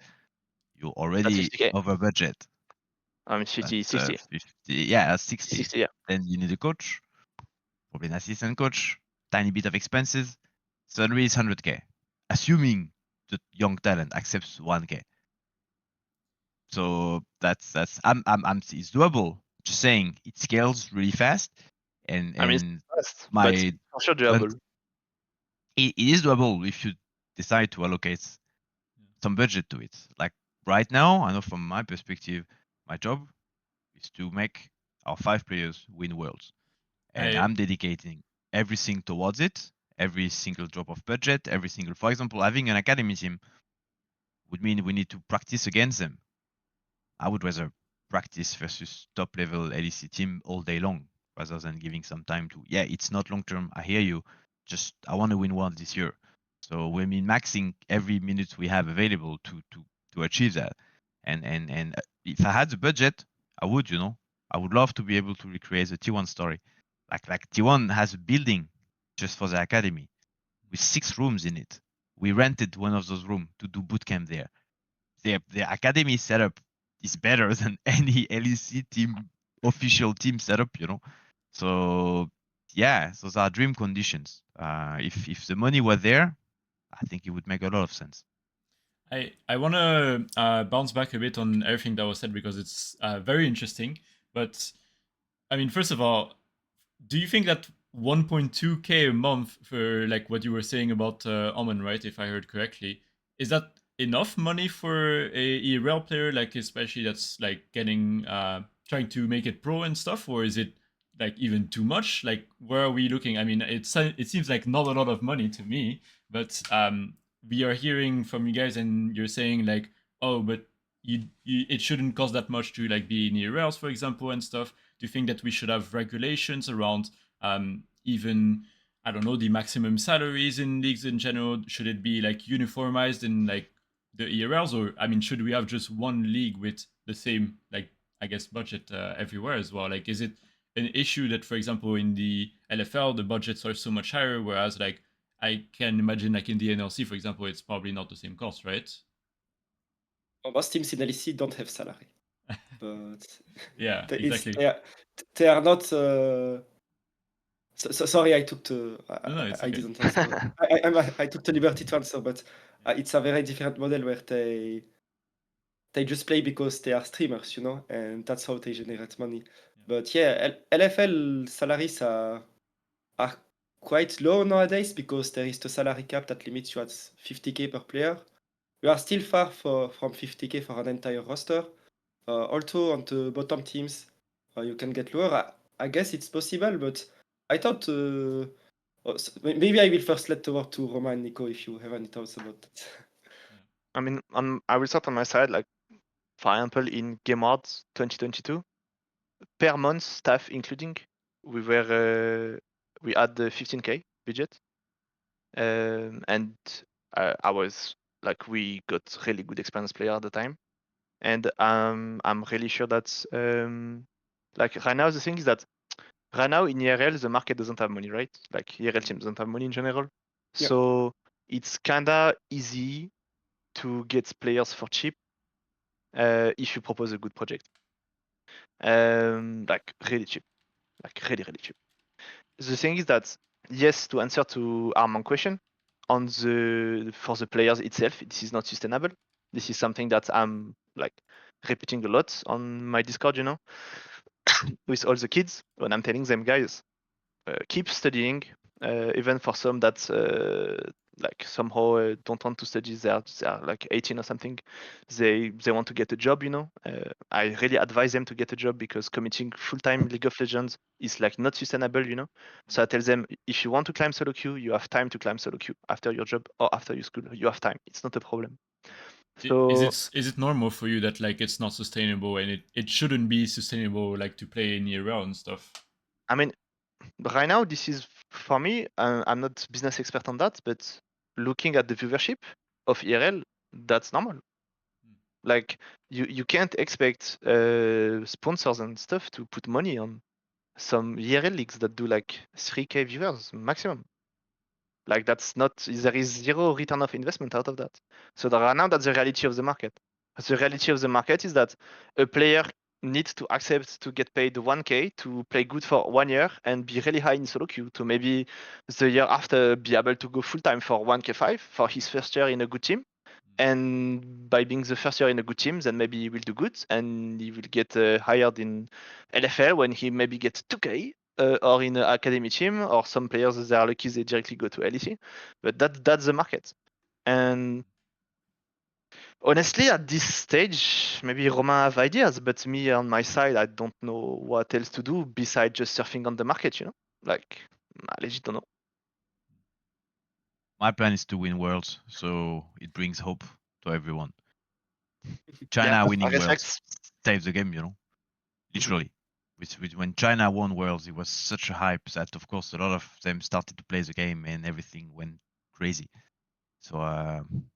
you're
That's
already
50K.
over budget.
I mean, 50, 60.
50. Yeah, that's 60.
60, yeah.
Then you need a coach, probably an assistant coach. tiny bit of expenses, suddenly it's 100K, assuming the young talent accepts 1K. So that's it's doable. Just saying, it scales really fast, and
I mean, it's fast, but
my
it's for sure
and
doable.
it is doable if you decide to allocate some budget to it. Like right now, I know from my perspective, my job is to make our 5 players win worlds, and I'm dedicating everything towards it. Every single drop of budget, every single, for example, having an academy team would mean we need to practice against them. I would rather practice versus top level LEC team all day long rather than giving some time to, yeah, it's not long term. I hear you. Just, I want to win one this year. So we're maxing every minute we have available to achieve that. And if I had the budget, I would, I would love to be able to recreate the T1 story. Like T1 has a building just for the academy with 6 rooms in it. We rented one of those rooms to do bootcamp there. The academy setup is better than any LEC team official team setup, So yeah, those are dream conditions. If the money were there, I think it would make a lot of sense.
I want to bounce back a bit on everything that was said because it's very interesting. But I mean, first of all, do you think that 1.2k a month for like what you were saying about Omen, right? If I heard correctly, is that enough money for a ERL player, like especially that's like getting trying to make it pro and stuff, or is it like even too much? Like where are we looking? I mean, it seems like not a lot of money to me, but we are hearing from you guys and you're saying like, oh, but you it shouldn't cost that much to like be in ERLs, for example, and stuff. Do you think that we should have regulations around even, I don't know, the maximum salaries in leagues in general? Should it be like uniformized in like the ERLs, or I mean, should we have just one league with the same like, I guess, budget everywhere as well? Like, is it an issue that, for example, in the LFL the budgets are so much higher, whereas like I can imagine like in the NLC, for example, it's probably not the same cost, right?
Most teams in LEC don't have salary, but
Yeah,
it's
exactly.
they are not. Sorry, I took
No, it's
I
okay.
didn't answer. I took the liberty to answer, but it's a very different model where they just play because they are streamers, and that's how they generate money. But yeah, LFL salaries are quite low nowadays because there is the salary cap that limits you at 50k per player. We are still far from 50k for an entire roster. Also on the bottom teams, you can get lower. I guess it's possible, but I thought maybe I will first let the word to Romain and Nico if you have any thoughts about that.
I mean, I will start on my side. Like, for example, in Game Awards 2022, per month, staff including, we had the 15k budget, and I was like, we got really good experienced player at the time, and I'm really sure that like right now the thing is that right now in ERL the market doesn't have money, right? Like ERL team doesn't have money in general,
Yeah.
so it's kinda easy to get players for cheap if you propose a good project. Like really cheap, like really cheap. The thing is that yes, to answer to Armand's question, for the players itself, this is not sustainable. This is something that I'm like repeating a lot on my Discord, with all the kids when I'm telling them, guys, keep studying, even for some that like somehow don't want to study. They are like 18 or something. They want to get a job. I really advise them to get a job because committing full-time League of Legends is like not sustainable. So I tell them, if you want to climb solo queue, you have time to climb solo queue after your job or after your school. You have time. It's not a problem. So
Is it normal for you that like it's not sustainable and it shouldn't be sustainable like to play in ERL and stuff?
I mean, right now, this is for me. I'm not business expert on that, but looking at the viewership of ERL, that's normal. Like you can't expect sponsors and stuff to put money on some ERL leagues that do like 3k viewers maximum. Like that's not, there is zero return of investment out of that. So right now that's the reality of the market. The reality of the market is that a player need to accept to get paid 1K to play good for 1 year and be really high in solo queue to maybe the year after be able to go full time for 1K5 for his first year in a good team. And by being the first year in a good team, then maybe he will do good and he will get hired in LFL when he maybe gets 2K or in an academy team, or some players, they are lucky, they directly go to LEC. But that's the market. And honestly, at this stage, maybe Romain have ideas, but me on my side, I don't know what else to do besides just surfing on the market, you know? Like, I legit don't know.
My plan is to win Worlds, so it brings hope to everyone. China
I
winning
respect.
Worlds saves the game, you know, literally. When China won Worlds, it was such a hype that, of course, a lot of them started to play the game and everything went crazy. So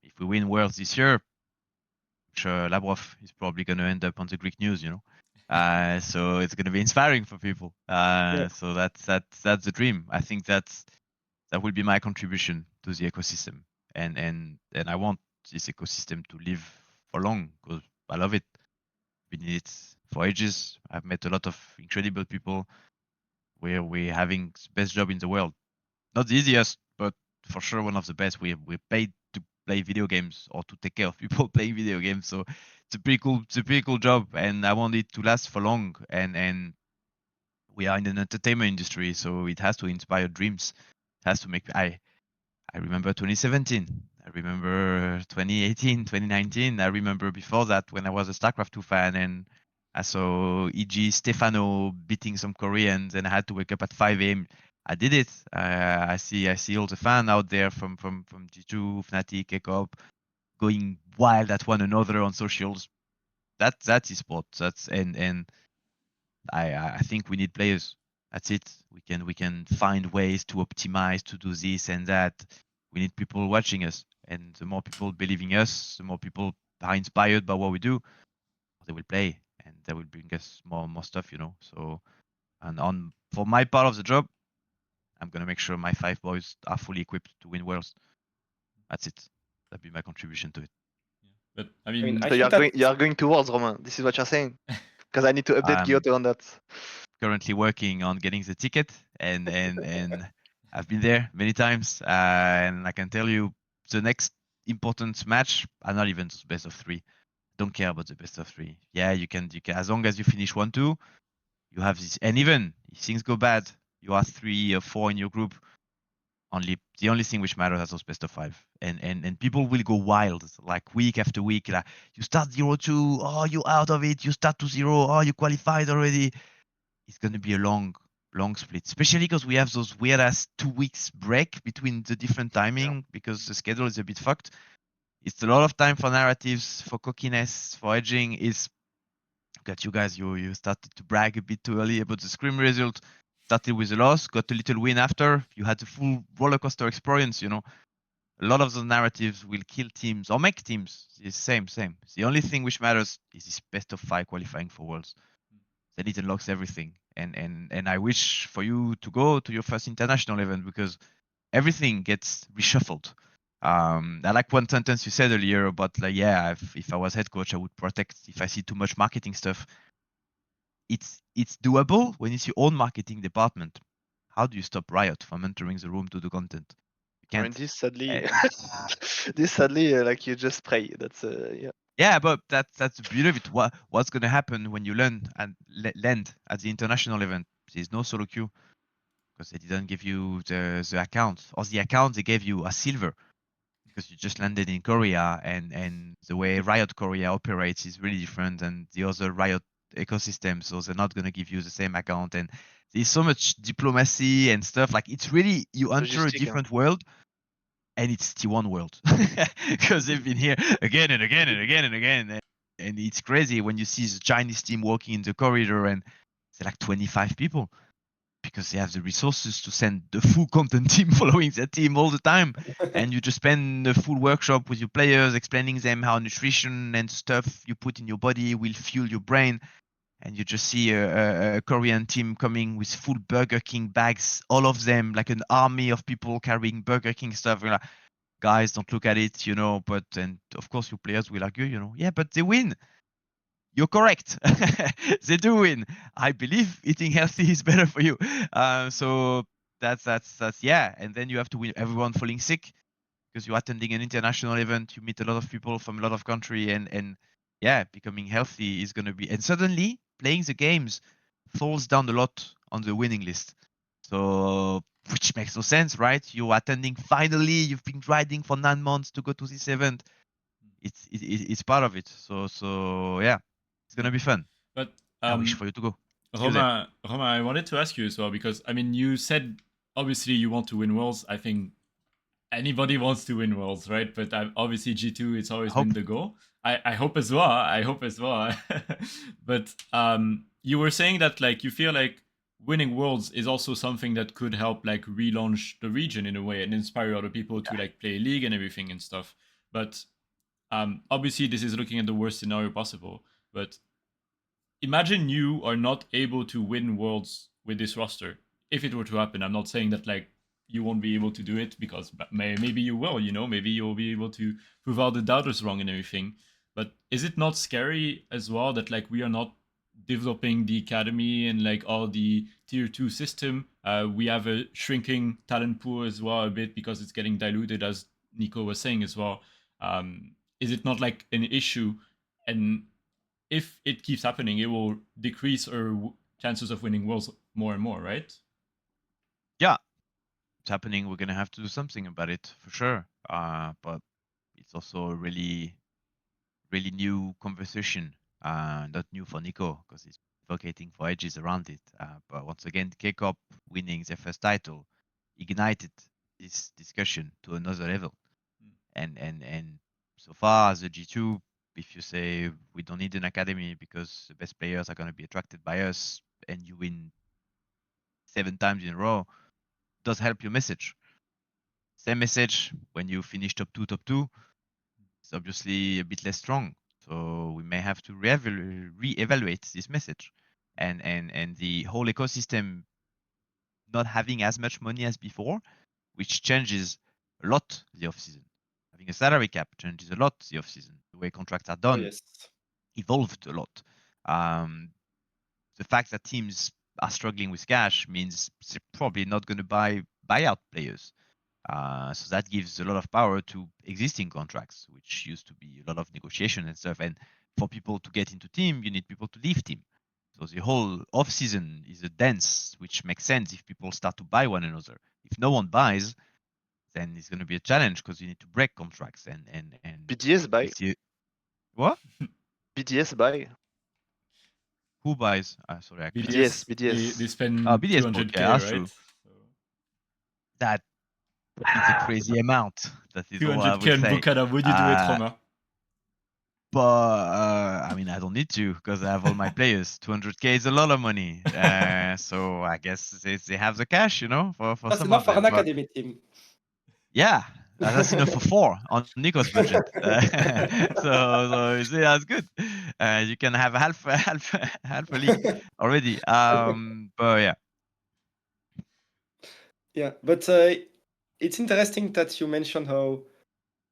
if we win Worlds this year, I'm sure Lavrov is probably going to end up on the Greek news, you know. So it's going to be inspiring for people. So that's the dream. I think that will be my contribution to the ecosystem, and I want this ecosystem to live for long because I love it. Been in it for ages. I've met a lot of incredible people. We're having the best job in the world. Not the easiest, but for sure one of the best. We're paid to play video games or to take care of people playing video games. So it's a pretty cool job, and I want it to last for long. And we are in an entertainment industry, so it has to inspire dreams. It has to make I remember 2017. I remember 2018, 2019. I remember before that when I was a StarCraft 2 fan and I saw EG Stefano beating some Koreans and I had to wake up at 5 a.m. I did it. I see all the fans out there from G2, Fnatic, Ekop going wild at one another on socials. That's esports. And I think we need players. That's it. We can find ways to optimize, to do this and that. We need people watching us, and the more people believing us, the more people are inspired by what we do. They will play, and they will bring us more stuff, you know. So, and on for my part of the job, I'm gonna make sure my 5 boys are fully equipped to win worlds. That's it. That'd be my contribution to it.
But I
I mean,
mean,
I
So
think that
you are going towards Romain. This is what you're saying. Because I need to update
I'm
Kyoto on that.
currently working on getting the ticket, and I've been there many times, and I can tell you the next important match are not even the best of three. Don't care about the best of three. Yeah, you can as long as you finish 1-2, you have this, and even if things go bad, you are 3 or 4 in your group. The only thing which matters are those best of 5, and people will go wild like week after week. Like you start 0-2, oh you're out of it. You start to 0, oh you qualified already. It's going to be a long split, especially because we have those weird ass 2 weeks break between the different timing because the schedule is a bit fucked. It's a lot of time for narratives, for cockiness, for edging. Is got you guys, you started to brag a bit too early about the scrim result. Started with a loss, got a little win after. You had the full roller coaster experience, you know. A lot of the narratives will kill teams or make teams. It's same. The only thing which matters is this best of 5 qualifying for Worlds. Then it unlocks everything. And I wish for you to go to your first international event because everything gets reshuffled. I like one sentence you said earlier about like, yeah, if I was head coach, I would protect if I see too much marketing stuff. It's doable when it's your own marketing department. How do you stop Riot from entering the room to do content? You
I mean,
can't.
this sadly,
Uh,
this sadly, like you just pray. That's yeah.
Yeah, but that's the beauty of it. What's gonna happen when you land at the international event? There's no solo queue because they didn't give you the account, or the account they gave you a silver because you just landed in Korea, and the way Riot Korea operates is really different than the other Riot ecosystem. So they're not gonna give you the same account, and there's so much diplomacy and stuff. Like it's really you enter a
Logistic,
different world and it's T1 world because they've been here again and again and again and again. And it's crazy when you see the Chinese team walking in the corridor and they're like 25 people because they have the resources to send the full content team following their team all the time. And you just spend a full workshop with your players explaining them how nutrition and stuff you put in your body will fuel your brain. And you just see a Korean team coming with full Burger King bags, all of them, like an army of people carrying Burger King stuff. You're like, guys, don't look at it, you know. But and of course, your players will argue, you know, yeah, but they win. you're correct. They do win. I believe eating healthy is better for you. So that's yeah. And then you have to win everyone falling sick because you're attending an international event. You meet a lot of people from a lot of country, and yeah, becoming healthy is gonna be. And suddenly playing the games falls down a lot on the winning list. So which makes no sense, right? You're attending finally. You've been grinding for 9 months to go to this event. It's part of it. So yeah, it's gonna be fun.
But
I wish for you to go. See you there.
Roma, I wanted to ask you as well because I mean, you said obviously you want to win worlds. I think anybody wants to win worlds, right? But obviously G2, it's always been
Hope.
the goal. I hope as well. I hope as well. But you were saying that like you feel like winning worlds is also something that could help like relaunch the region in a way and inspire other people to like play league and everything and stuff. But obviously this is looking at the worst scenario possible. But imagine you are not able to win worlds with this roster. If it were to happen, I'm not saying that like you won't be able to do it because maybe you will, you know, maybe you'll be able to prove all the doubters wrong and everything. But is it not scary as well that like we are not developing the academy and like all the tier 2 system? We have a shrinking talent pool as well a bit because it's getting diluted, as Nico was saying as well. Is it not like an issue? And if it keeps happening, it will decrease our chances of winning worlds more and more, right?
Yeah, it's happening. We're gonna have to do something about it for sure. But it's also a really new conversation. Not new for Nico because he's advocating for edges around it. But once again, K-Cup winning their first title ignited this discussion to another level. And so far as a G2, if you say we don't need an academy because the best players are going to be attracted by us, and you win 7 times in a row, does help your message. Same message when you finish top 2, it's obviously a bit less strong. So we may have to reevaluate this message, and the whole ecosystem not having as much money as before, which changes a lot the off season. Having a salary cap changes a lot the off season. The way contracts are
Oh,
done
yes.
evolved a lot. The fact that teams are struggling with cash means they're probably not going to buy out players. So that gives a lot of power to existing contracts, which used to be a lot of negotiation and stuff. And for people to get into team, you need people to leave team. So the whole off season is a dance, which makes sense if people start to buy one another. If no one buys, then it's going to be a challenge because you need to break contracts and
BDS buy.
we see what?
BDS buy.
Who buys? Sorry, I can't.
BDS.
They spend
BDS bought,
200k,
yeah, that's
right?
true. That is a crazy amount. That is all I
200k
would
on
say.
Bukada. Would you do it, Roma?
But I mean, I don't need to because I have all my players. 200k is a lot of money. So I guess they have the cash, you know, for
That's
some
enough
of
for
them.
an
But
academy team.
yeah, that's enough for 4 on Nico's budget. So that's good. You can have half a league already. But yeah.
Yeah, but it's interesting that you mentioned how,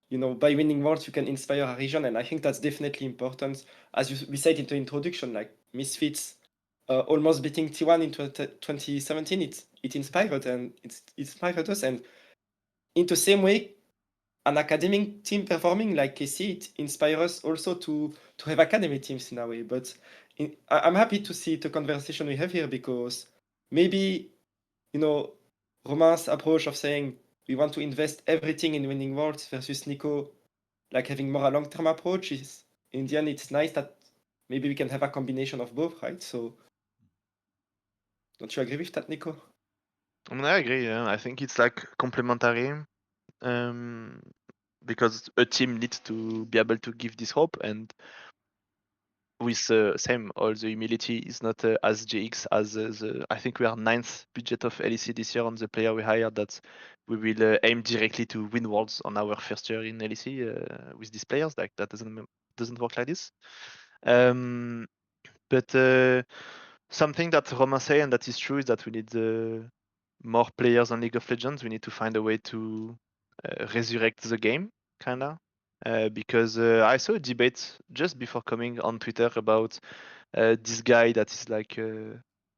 you know, by winning worlds you can inspire a region, and I think that's definitely important. As we said in the introduction, like Misfits almost beating T1 in 2017, it inspired and it inspired us, and in the same way, an academic team performing like KC, it inspires us also to have academy teams in a way. But I'm happy to see the conversation we have here because maybe, you know, Romain's approach of saying we want to invest everything in winning worlds versus Nico, like having more a long-term approach is, in the end, it's nice that maybe we can have a combination of both, right? So, don't you agree with that, Nico?
I mean, I agree. Yeah. I think it's like complementary, because a team needs to be able to give this hope, and with same all the humility is not as GX as the I think we are 9th budget of LEC this year on the player we hired, that we will aim directly to win worlds on our first year in LEC with these players. Like that doesn't work like this. But something that Romain say and that is true is that we need more players on League of Legends. We need to find a way to resurrect the game, kinda. because I saw a debate just before coming on Twitter about this guy that is like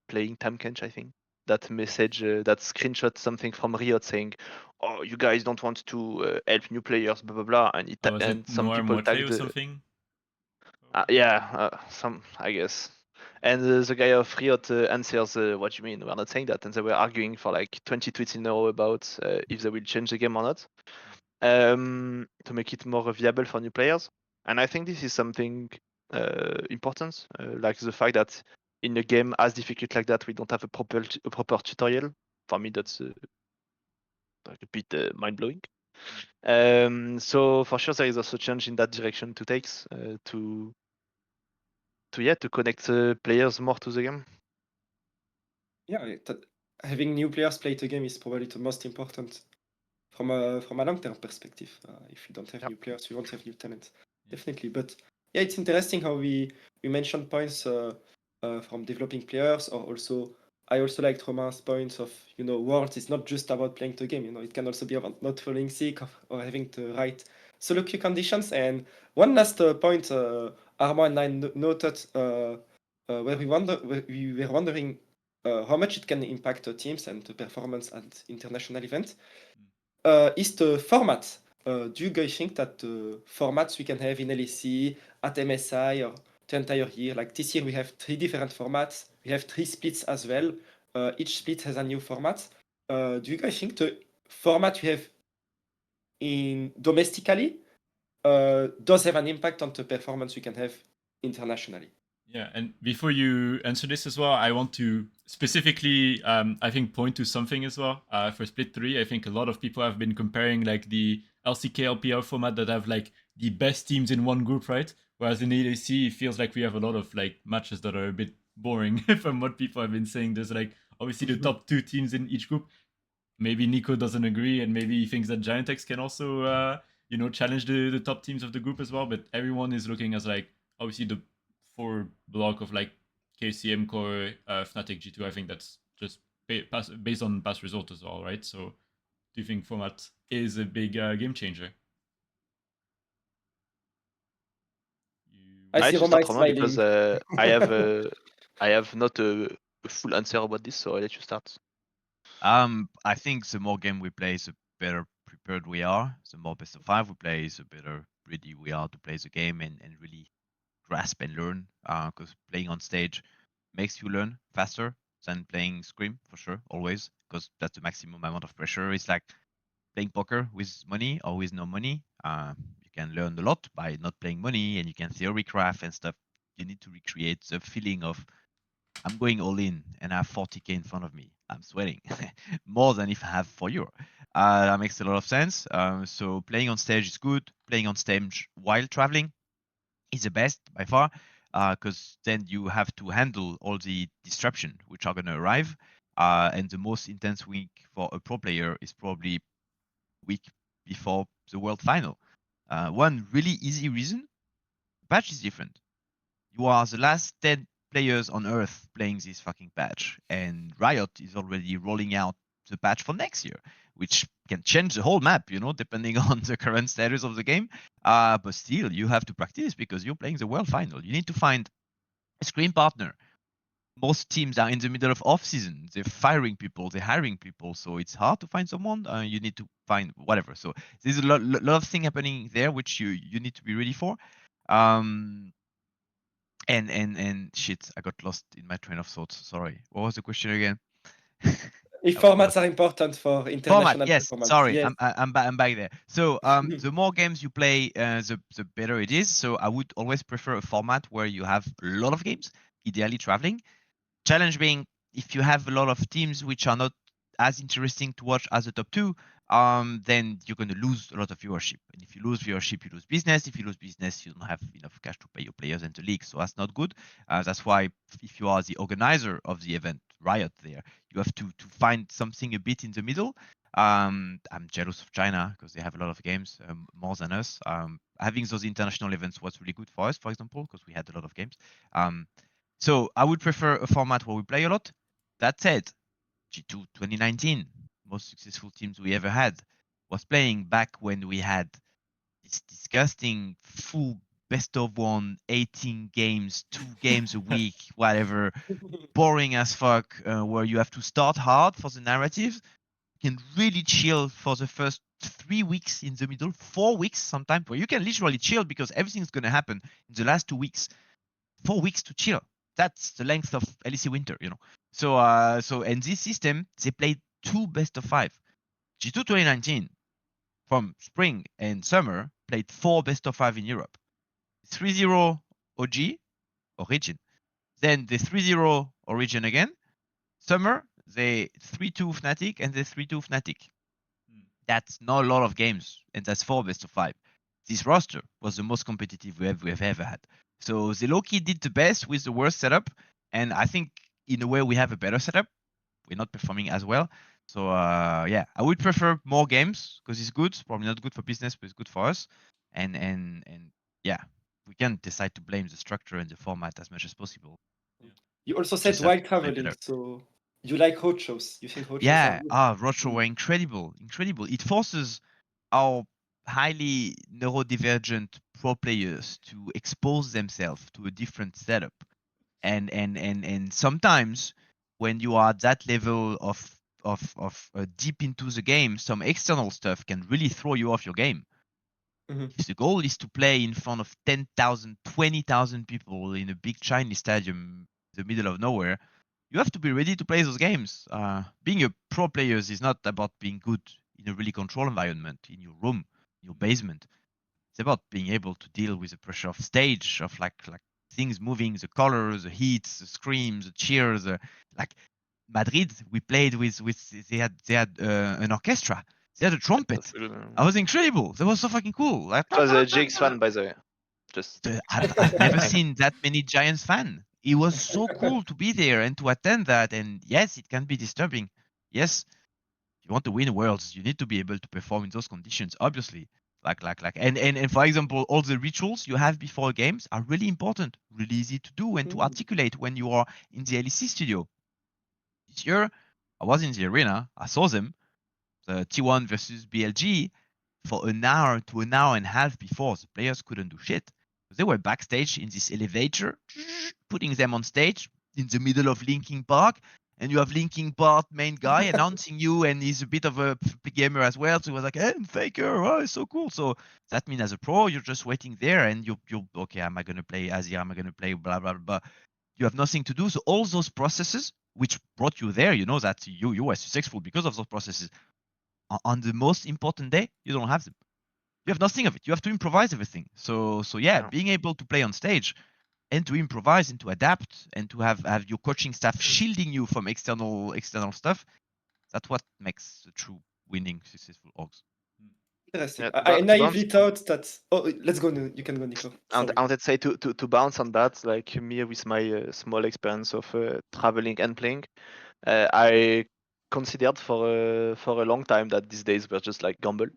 playing Tamkench, I think. That message, that screenshot something from Riot saying, "Oh, you guys don't want to help new players, blah blah blah," and
Was it
some
Noir
people
Motley
tagged,
or something?
yeah, some I guess. And the guy of Riot answers, "What you mean? We're not saying that." And they were arguing for like 20 tweets in a row about if they will change the game or not, to make it more viable for new players. And I think this is something important, like the fact that in a game as difficult like that, we don't have a proper tutorial. For me, that's like a bit mind blowing. So for sure, there is also change in that direction to take to connect players more to the game.
Yeah, having new players play the game is probably the most important from a long-term perspective. If you don't have
Yep.
new players, you won't have new talent.
Yeah.
Definitely. But yeah, it's interesting how we mentioned points from developing players, or also I also liked Romain's points of, Worlds is not just about playing the game. It can also be about not falling sick or having the right solo queue conditions. And one last point, Armand and I noted where we were wondering how much it can impact the teams and the performance at international events. Is the format. Do you guys think that the formats we can have in LEC, at MSI, or the entire year, like this year we have 3 different formats, we have 3 splits as well, each split has a new format. Do you guys think the format we have in domestically does have an impact on the performance we can have internationally?
Yeah, and before you answer this as well, I want to specifically, I think, point to something as well. For Split 3, I think a lot of people have been comparing like the LCK LPL format that have like the best teams in one group, right? Whereas in EDC, it feels like we have a lot of like matches that are a bit boring from what people have been saying. There's like obviously the top 2 teams in each group. Maybe Nico doesn't agree, and maybe he thinks that GIANTX can also, challenge the top teams of the group as well. But everyone is looking as like obviously the 4 block of like KCM Core, Fnatic G2. I think that's just based on past result as well, right? So do you think format is a big game changer?
I
I
see
should
Romain
start, Romain, because
smiling.
I have not a full answer about this, so I'll let you start.
I think the more game we play, the better prepared we are. The more best of 5 we play, the better ready we are to play the game and really grasp and learn. Because playing on stage makes you learn faster than playing Scream for sure, always. Because that's the maximum amount of pressure. It's like playing poker with money or with no money. You can learn a lot by not playing money, and you can theory craft and stuff. You need to recreate the feeling of I'm going all in and I have 40k in front of me. I'm sweating more than if I have 4 euro. That makes a lot of sense. So playing on stage is good. Playing on stage while traveling is the best by far, because then you have to handle all the disruption which are going to arrive. And the most intense week for a pro player is probably week before the world final. One really easy reason: patch is different. You are the last 10 players on Earth playing this fucking patch, and Riot is already rolling out the patch for next year, which can change the whole map, depending on the current status of the game. But still, you have to practice because you're playing the world final. You need to find a screen partner. Most teams are in the middle of off season. They're firing people, they're hiring people, so it's hard to find someone. You need to find whatever. So there's a lot of things happening there which you need to be ready for. And shit, I got lost in my train of thoughts. Sorry. What was the question again?
If
I was
formats are important for
format.
international
Yes,
performance,
sorry,
yes.
I'm back there. So the more games you play, the better it is. So I would always prefer a format where you have a lot of games, ideally traveling. Challenge being, if you have a lot of teams which are not as interesting to watch as the top 2, then you're going to lose a lot of viewership. And if you lose viewership, you lose business. If you lose business, you don't have enough cash to pay your players and the league. So that's not good. That's why if you are the organizer of the event, Riot there, you have to find something a bit in the middle. I'm jealous of China because they have a lot of games, more than us. Having those international events was really good for us, for example, because we had a lot of games. So I would prefer a format where we play a lot. That said, G2 2019, most successful teams we ever had, was playing back when we had this disgusting full best of 1, 18 games, 2 games a week, whatever, boring as fuck, where you have to start hard for the narrative, can really chill for the first 3 weeks in the middle, 4 weeks sometimes, where you can literally chill because everything's going to happen in the last 2 weeks. 4 weeks to chill. That's the length of LEC winter, you know. So in this system, they played 2 best of 5. G2 2019 from spring and summer played 4 best of 5 in Europe. 3-0 OG, Origin. Then the 3-0 Origin again. Summer, they 3-2 Fnatic and they 3-2 Fnatic. That's not a lot of games, and that's 4 best of 5. This roster was the most competitive we've ever had. So the Loki did the best with the worst setup, and I think in a way we have a better setup. We're not performing as well. So yeah, I would prefer more games because it's good. Probably not good for business, but it's good for us. And yeah, we can decide to blame the structure and the format as much as possible.
You also said
Just have
while
to play
traveling,
better.
so you like road shows. You think road shows are
Yeah,
good?
Roadshow were incredible. It forces our highly neurodivergent pro players to expose themselves to a different setup. And sometimes when you are at that level of deep into the game, some external stuff can really throw you off your game. If the goal is to play in front of 10,000, 20,000 people in a big Chinese stadium in the middle of nowhere, you have to be ready to play those games. Being a pro player is not about being good in a really controlled environment, in your room, your basement. It's about being able to deal with the pressure of stage, of like things moving, the colors, the heats, the screams, the cheers. Like Madrid, we played with they had an orchestra. They had a trumpet. That was incredible. That was so fucking cool. Like,
It was a GX fan, by the way. Just
I've never seen that many Giants fan. It was so cool to be there and to attend that. And yes, it can be disturbing. Yes, if you want to win worlds, you need to be able to perform in those conditions, obviously. And for example, all the rituals you have before games are really important, really easy to do and to articulate when you are in the LEC studio. This year, I was in the arena, I saw them, the T1 versus BLG, for an hour to an hour and a half before. The players couldn't do shit. They were backstage in this elevator, putting them on stage in the middle of Linkin Park. And you have Linkin Park main guy announcing you, and he's a bit of a gamer as well. So he was like, "Hey, Faker, oh, it's so cool." So that means as a pro, you're just waiting there, and you're okay. Am I gonna play Asia? Am I gonna play blah blah blah? You have nothing to do. So all those processes which brought you there, you know that you were successful because of those processes. On the most important day, you don't have them. You have nothing of it. You have to improvise everything. So yeah, being able to play on stage and to improvise and to adapt and to have your coaching staff shielding you from external stuff, that's what makes a true winning successful orgs.
Interesting.
Yeah,
I
to
naively
bounce,
thought that. Oh, let's go. You can go, Nico.
I
Sorry.
wanted to say to bounce on that, like me with my small experience of traveling and playing, I considered for a long time that these days were just like gamble.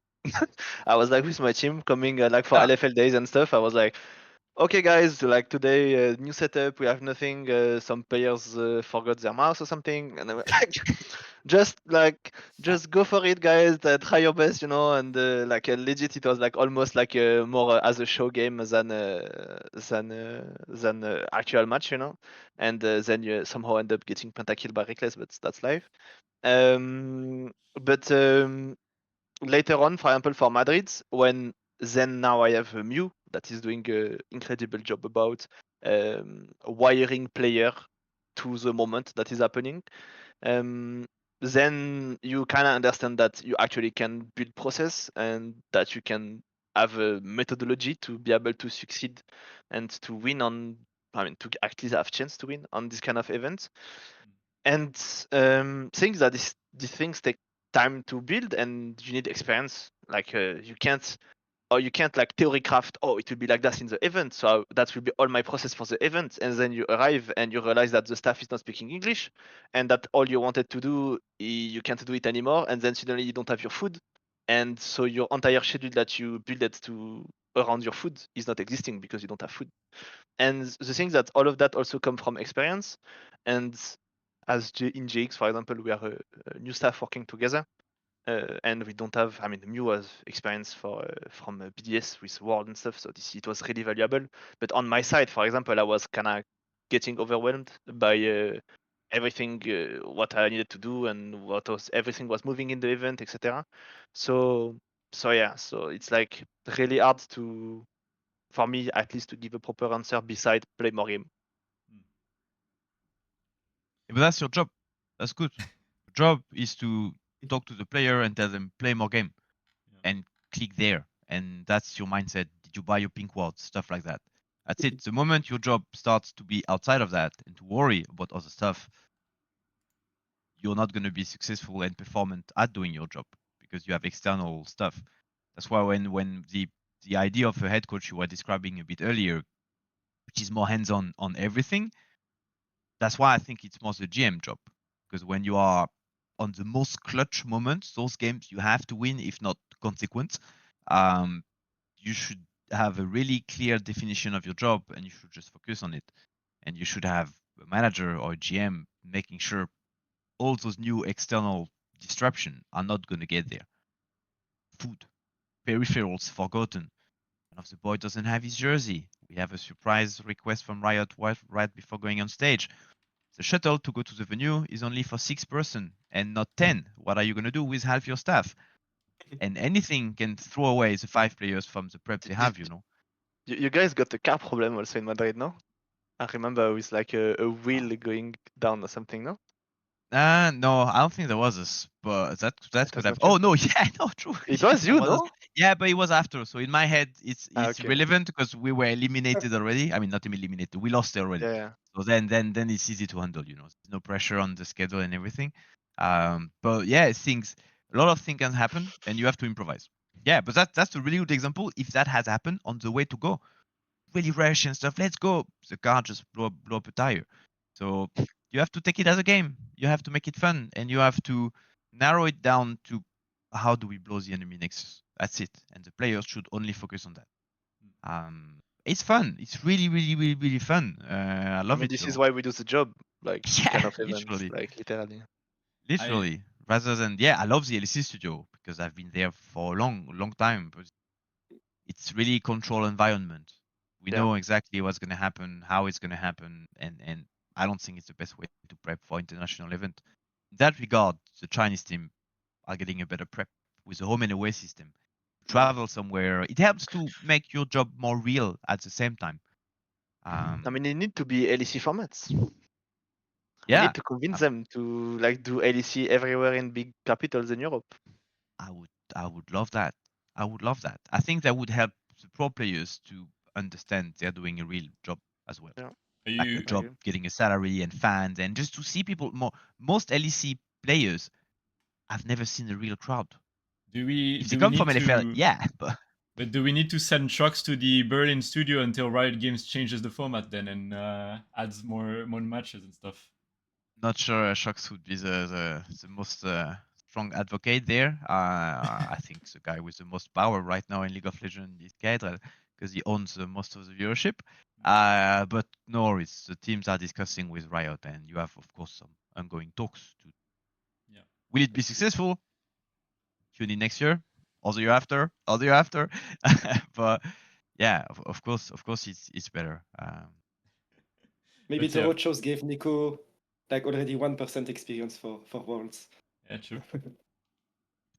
I was like with my team coming like for LFL days and stuff. I was like, okay, guys, like today, new setup. We have nothing. Some players forgot their mouse or something, and I was like, just go for it, guys. Try your best, you know. And like legit, it was like almost like more as a show game than actual match, you know. And then you somehow end up getting pentakill by Reckless, but that's life. But later on, for example, for Madrid, when then now I have a Mew that is doing an incredible job about wiring player to the moment that is happening. Then you kind of understand that you actually can build process and that you can have a methodology to be able to succeed and to win on. I mean, to at least have chance to win on this kind of events. And things that these things take time to build and you need experience. Like you can't like theory craft. Oh, it will be like that in the event. So that will be all my process for the event. And then you arrive and you realize that the staff is not speaking English, and that all you wanted to do you can't do it anymore. And then suddenly you don't have your food, and so your entire schedule that you built it to around your food is not existing because you don't have food. And the thing that all of that also come from experience. And in GX, for example, we are a new staff working together. and we don't have. I mean, Mew was experience from BDS with World and stuff, so it was really valuable. But on my side, for example, I was kind of getting overwhelmed by everything what I needed to do and everything was moving in the event, etc. So yeah, so it's like really hard to, for me at least, to give a proper answer beside play more game.
But that's your job. That's good. Your job is to talk to the player and tell them play more game, and click there. And that's your mindset. Did you buy your pink ward? Stuff like that. That's it. The moment your job starts to be outside of that and to worry about other stuff, you're not going to be successful and performant at doing your job because you have external stuff. That's why when the idea of a head coach you were describing a bit earlier, which is more hands-on on everything, that's why I think it's more the GM job. Because when you are on the most clutch moments, those games you have to win, if not consequence, you should have a really clear definition of your job and you should just focus on it. And you should have a manager or a GM making sure all those new external disruption are not going to get there. Food, peripherals forgotten. One of the boy doesn't have his jersey. We have a surprise request from Riot right before going on stage. The shuttle to go to the venue is only for 6 person and not 10. What are you going to do with half your staff? And anything can throw away the 5 players from the prep they have, you know.
You guys got a car problem also in Madrid, no? I remember with like a wheel going down or something, no?
No, I don't think there was this, but that
It
could
was
have.
not you?
Oh no, yeah, no, true.
It
Yeah,
was
there
you,
was this.
no?
Yeah, but it was after. So in my head, it's
Okay.
relevant because we were eliminated already. I mean, not eliminated. We lost already.
Yeah.
So then it's easy to handle. You know, there's no pressure on the schedule and everything. But yeah, a lot of things can happen, and you have to improvise. Yeah, but that's a really good example. If that has happened on the way to go, really rash and stuff. Let's go. The car just blow up a tire. So you have to take it as a game. You have to make it fun, and you have to narrow it down to how do we blow the enemy nexus. That's it. And the players should only focus on that. It's fun. It's really, really, really, really fun. I
I
love
mean,
it.
this is
So
why we do the job, like kind
yeah,
of events,
literally,
like literally.
literally. Rather than I love the LEC studio because I've been there for a long time. But it's really control environment. We
Yeah.
know exactly what's going to happen, how it's going to happen, and I don't think it's the best way to prep for international event. In that regard, the Chinese team are getting a better prep with the home and away system. Travel somewhere, it helps to make your job more real at the same time.
I mean, it need to be LEC formats. We
Yeah,
need to convince
um,
them to like do LEC everywhere in big capitals in Europe.
I would I would love that. I would love that. I think that would help the pro players to understand they're doing a real job as well.
Yeah.
Are
Like a
you
job, getting a salary and fans, and just to see people more. Most LEC players, I've never seen a real crowd.
do we
If they
do we
come from
need
LFL,
to
yeah, but
do we need to send trucks to the Berlin studio until Riot Games changes the format then and adds more matches and stuff?
not sure Shox would be the most strong advocate there. I think the guy with the most power right now in League of Legends is Kedrel because he owns most of the viewership. But no, it's the teams are discussing with Riot, and you have of course some ongoing talks to.
Yeah.
Will it be successful? Tune in next year, or the year after, or the year after. But yeah, of course, it's better.
Maybe
But
the
yeah,
roadshows gave Nico like already 1% experience for Worlds.
yeah, true.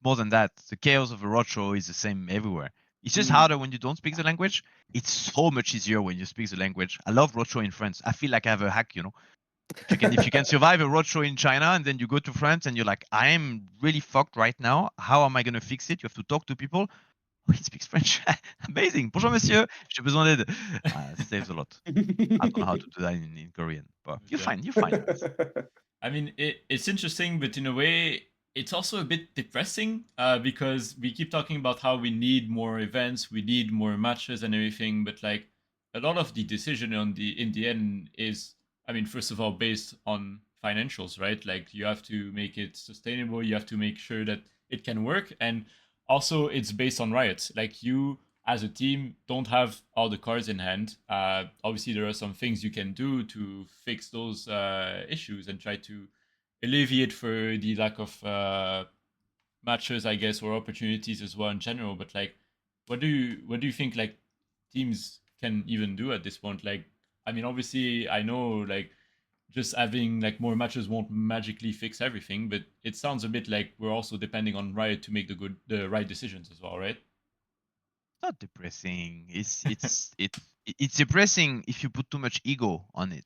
More than that, the chaos of a roadshow is the same everywhere. It's just harder when you don't speak the language. It's so much easier when you speak the language. I love roadshow in France. I feel like I have a hack, you know. If you can survive a roadshow in China and then you go to France and you're like, I am really fucked right now. How am I gonna fix it? You have to talk to people. Oh, he speaks French. Amazing. Bonjour, monsieur. J'ai besoin d'aide. Saves a lot. I don't know how to do that in Korean, but you're
Yeah.
fine. You're fine.
I mean, it's interesting, but in a way, it's also a bit depressing because we keep talking about how we need more events, we need more matches and everything, but like a lot of the decision in the end is, I mean, first of all, based on financials, right? Like you have to make it sustainable, you have to make sure that it can work, and also it's based on Riot. Like you as a team don't have all the cards in hand. Obviously, there are some things you can do to fix those issues and try to alleviate for the lack of matches, I guess, or opportunities as well in general. But like, what do you think like teams can even do at this point? Like, I mean, obviously, I know like just having like more matches won't magically fix everything, but it sounds a bit like we're also depending on Riot to make the right decisions as well, right?
Not depressing. It's depressing if you put too much ego on it.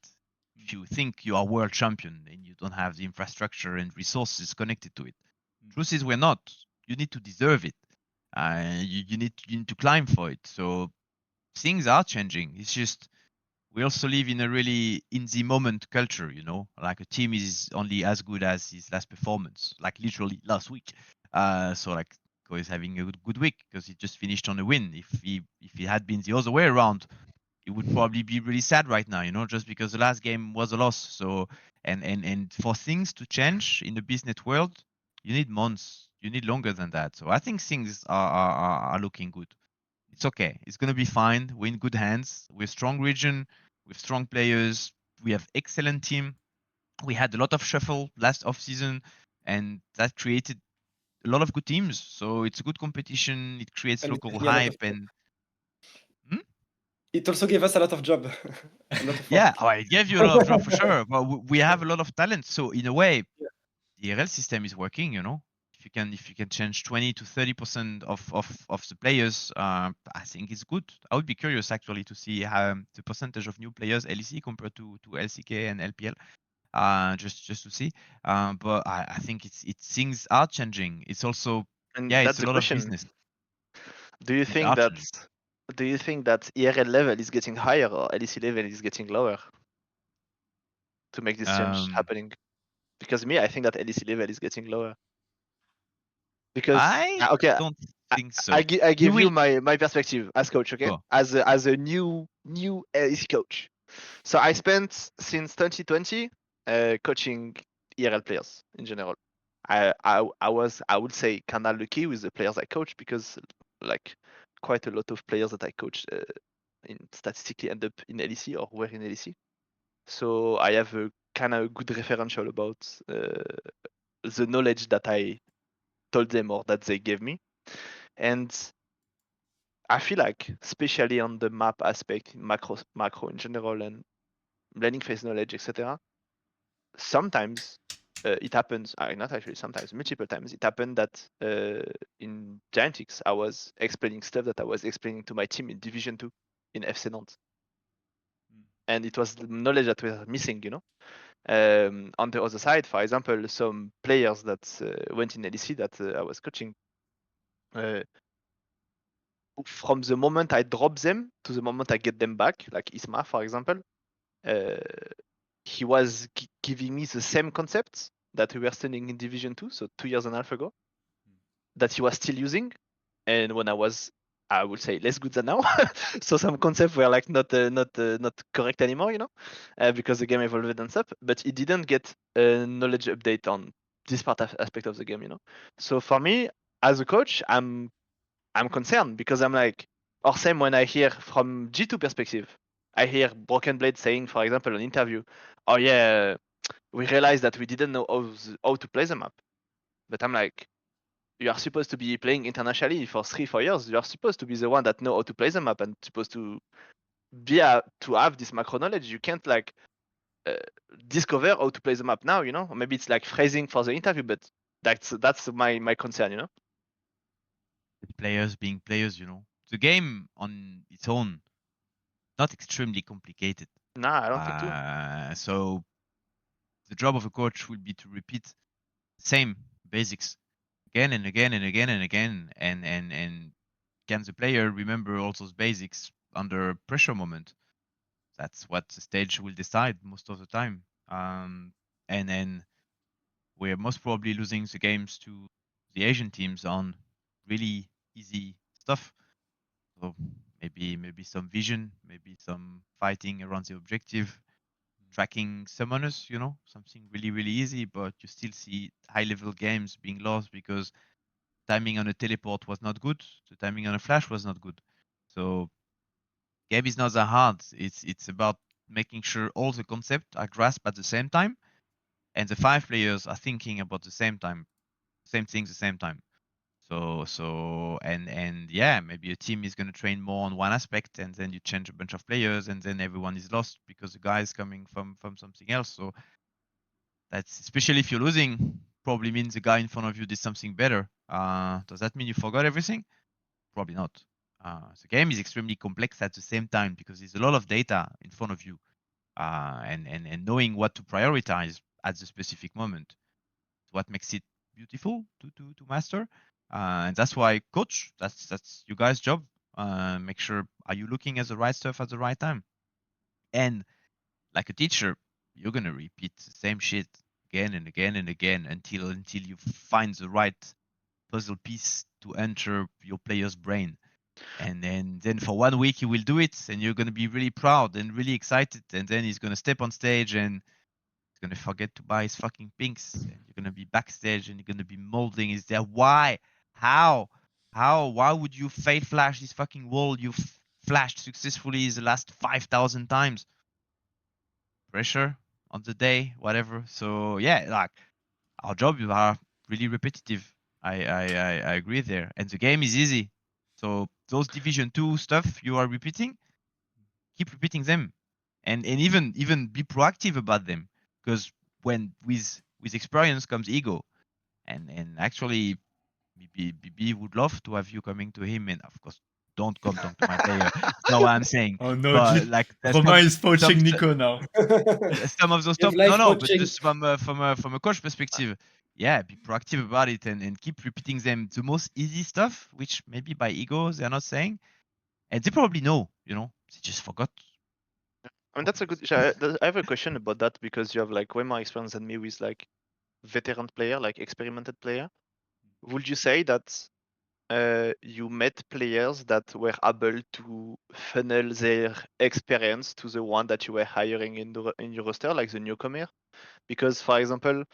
If you think you are world champion and you don't have the infrastructure and resources connected to it. Truth is, we're not. You need to deserve it. You need to climb for it. So things are changing. It's just we also live in a really in the moment culture, you know. Like a team is only as good as his last performance, like literally last week. So like Nico is having a good week because he just finished on a win. If he had been the other way around, he would probably be really sad right now, you know, just because the last game was a loss. So and for things to change in the business world, you need months. You need longer than that. So I think things are looking good. It's okay. It's gonna be fine. We're in good hands. We're a strong region with strong players. We have excellent team. We had a lot of shuffle last off season, and that created a lot of good teams. So it's a good competition. It creates
And it
local
gave me a lot of
hype and Hmm?
it also gave us a lot of job, a lot of
yeah,
work.
oh, it gave you a lot of job for sure. But we have a lot of talent. So in a way,
Yeah.
the ERL system is working. You know, if you can change 20 to 30% of the players, I think it's good. I would be curious actually to see how the percentage of new players LEC compared to LCK and LPL. Just to see. But I think it's things are changing. It's also
And
yeah, it's
that's
a
the
lot of
question.
business.
Do you
Things
think
are
that
changing.
ERL level is getting higher or LEC level is getting lower to make this change
Um,
happening? Because me, I think that LEC level is getting lower. Because
I
okay,
don't
I,
think so.
I
You
give you
will
my perspective as coach, okay?
go.
As a new LEC coach. So I spent since 2020 coaching ERL players in general. I would say kind of lucky with the players I coach because like quite a lot of players that I coach in statistically end up in LEC or were in LEC. So I have a kind of good referential about the knowledge that I told them or that they gave me. And I feel like, especially on the map aspect, macro in general, and blending phase knowledge, etc. Sometimes it happens. Not actually. Sometimes, multiple times, it happened that in GIANTX, I was explaining stuff that I was explaining to my team in Division 2 in FC Nantes, and it was the knowledge that we were missing. You know. On the other side, for example, some players that went in LEC that I was coaching. From the moment I drop them to the moment I get them back, like Isma, for example, uh, he was giving me the same concepts that we were studying in Division 2, so 2 years and a half ago, that he was still using. And when I was, I would say, less good than now. So some concepts were like not correct anymore, you know, because the game evolved and stuff. But he didn't get a knowledge update on this aspect of the game, you know. So for me, as a coach, I'm concerned because I'm like, or same when I hear from G2 perspective, I hear Broken Blade saying, for example, an interview, oh yeah, we realized that we didn't know how to play the map. But I'm like, you are supposed to be playing internationally for 3-4 years. You are supposed to be the one that know how to play the map and supposed to be to have this macro knowledge. You can't like uh, discover how to play the map now, you know. Or maybe it's like phrasing for the interview, but that's my concern, you know.
Players being players, you know. The game on its own, not extremely complicated.
Nah, I don't think too.
So the job of a coach will be to repeat same basics again and again and again and again, and can the player remember all those basics under a pressure moment? That's what the stage will decide most of the time. And then we're most probably losing the games to the Asian teams on really easy stuff. So maybe some vision, maybe some fighting around the objective, tracking summoners, you know, something really easy, but you still see high level games being lost because timing on a teleport was not good, the timing on a flash was not good. So game is not that hard. It's about making sure all the concepts are grasped at the same time and the 5 players are thinking about the same thing at the same time. And yeah, maybe a team is going to train more on one aspect, and then you change a bunch of players, and then everyone is lost because the guy is coming from something else. So that's, especially if you're losing, probably means the guy in front of you did something better. Does that mean you forgot everything? Probably not. The game is extremely complex at the same time because there's a lot of data in front of you, and knowing what to prioritize at the specific moment is what makes it beautiful to master. And that's why coach, that's you guys' job. Make sure, are you looking at the right stuff at the right time? And like a teacher, you're gonna repeat the same shit again and again and again until you find the right puzzle piece to enter your player's brain. And then for 1 week you will do it, and you're gonna be really proud and really excited. And then he's gonna step on stage and he's gonna forget to buy his fucking pinks, and you're gonna be backstage and you're gonna be molding. Is there why? How? Why would you fail flash this fucking wall you've flashed successfully the last 5,000 times? Pressure on the day, whatever. So yeah, like our jobs are really repetitive. I agree there, and the game is easy. So those Division 2 stuff you are repeating, keep repeating them, and even be proactive about them, because when with experience comes ego, and actually BB would love to have you coming to him, and of course don't come talk to my player. It's not what I'm saying,
Oh no,
but like there's
Romain is
some
poaching Nico now.
some of those
You have
stuff. No,
life
no, but
coaching.
just from a coach perspective, yeah, be proactive about it, and keep repeating them. The most easy stuff, which maybe by ego they're not saying, and they probably know, they just forgot.
I mean, that's a good. I have a question about that because you have like way more experience than me with like veteran player, like experimented player. Would you say that you met players that were able to funnel their experience to the one that you were hiring in your roster, like the newcomer? Because, for example,